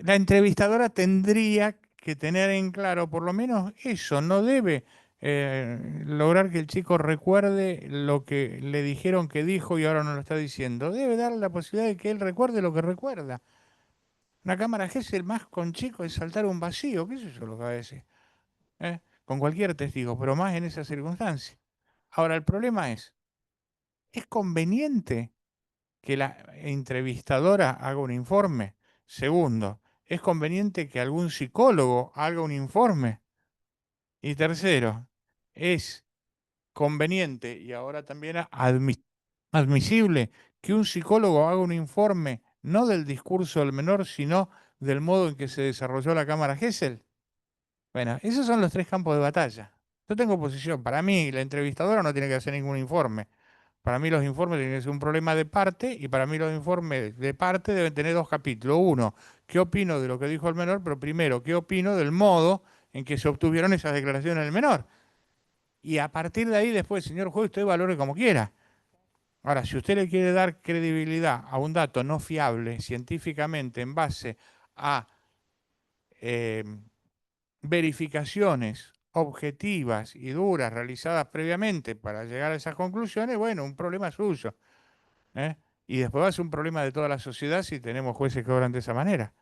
la entrevistadora tendría que tener en claro por lo menos eso, no debe lograr que el chico recuerde lo que le dijeron que dijo y ahora no lo está diciendo. Debe darle la posibilidad de que él recuerde lo que recuerda. Una cámara Gesell más con chico es saltar un vacío, qué sé yo lo que va a decir. Con cualquier testigo, pero más en esa circunstancia. Ahora, el problema ¿es conveniente que la entrevistadora haga un informe? Segundo, ¿es conveniente que algún psicólogo haga un informe? Y tercero, ¿es conveniente y ahora también admisible que un psicólogo haga un informe no del discurso del menor, sino del modo en que se desarrolló la cámara Gesell? Bueno, esos son los tres campos de batalla. Yo tengo posición. Para mí, la entrevistadora no tiene que hacer ningún informe. Para mí los informes tienen que ser un problema de parte y para mí los informes de parte deben tener dos capítulos. Uno, ¿qué opino de lo que dijo el menor? Pero primero, ¿qué opino del modo en que se obtuvieron esas declaraciones del menor? Y a partir de ahí, después, señor juez, usted valore como quiera. Ahora, si usted le quiere dar credibilidad a un dato no fiable científicamente en base a eh, verificaciones objetivas y duras realizadas previamente para llegar a esas conclusiones, bueno, un problema suyo. ¿eh? Y después va a ser un problema de toda la sociedad si tenemos jueces que obran de esa manera.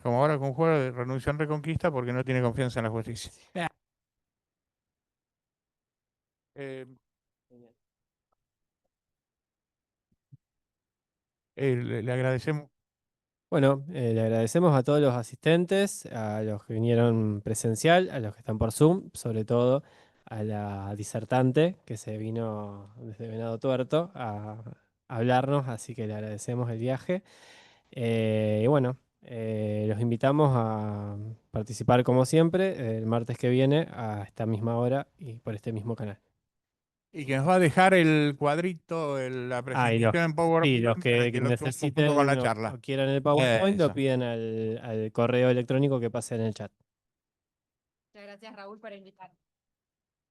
Como ahora con un juez de renunció en Reconquista porque no tiene confianza en la justicia. Eh, le agradecemos. Bueno, le agradecemos a todos los asistentes, a los que vinieron presencial, a los que están por Zoom, sobre todo a la disertante que se vino desde Venado Tuerto a hablarnos, así que le agradecemos el viaje. Y bueno, los invitamos a participar como siempre el martes que viene a esta misma hora y por este mismo canal. Y que nos va a dejar el cuadrito, la Ah, y los, presentación en sí, PowerPoint los para que que lo tomemos junto con necesiten la charla. o quieran el PowerPoint lo Eso. piden al correo electrónico que pase en el chat. Muchas gracias, Raúl, por invitarme.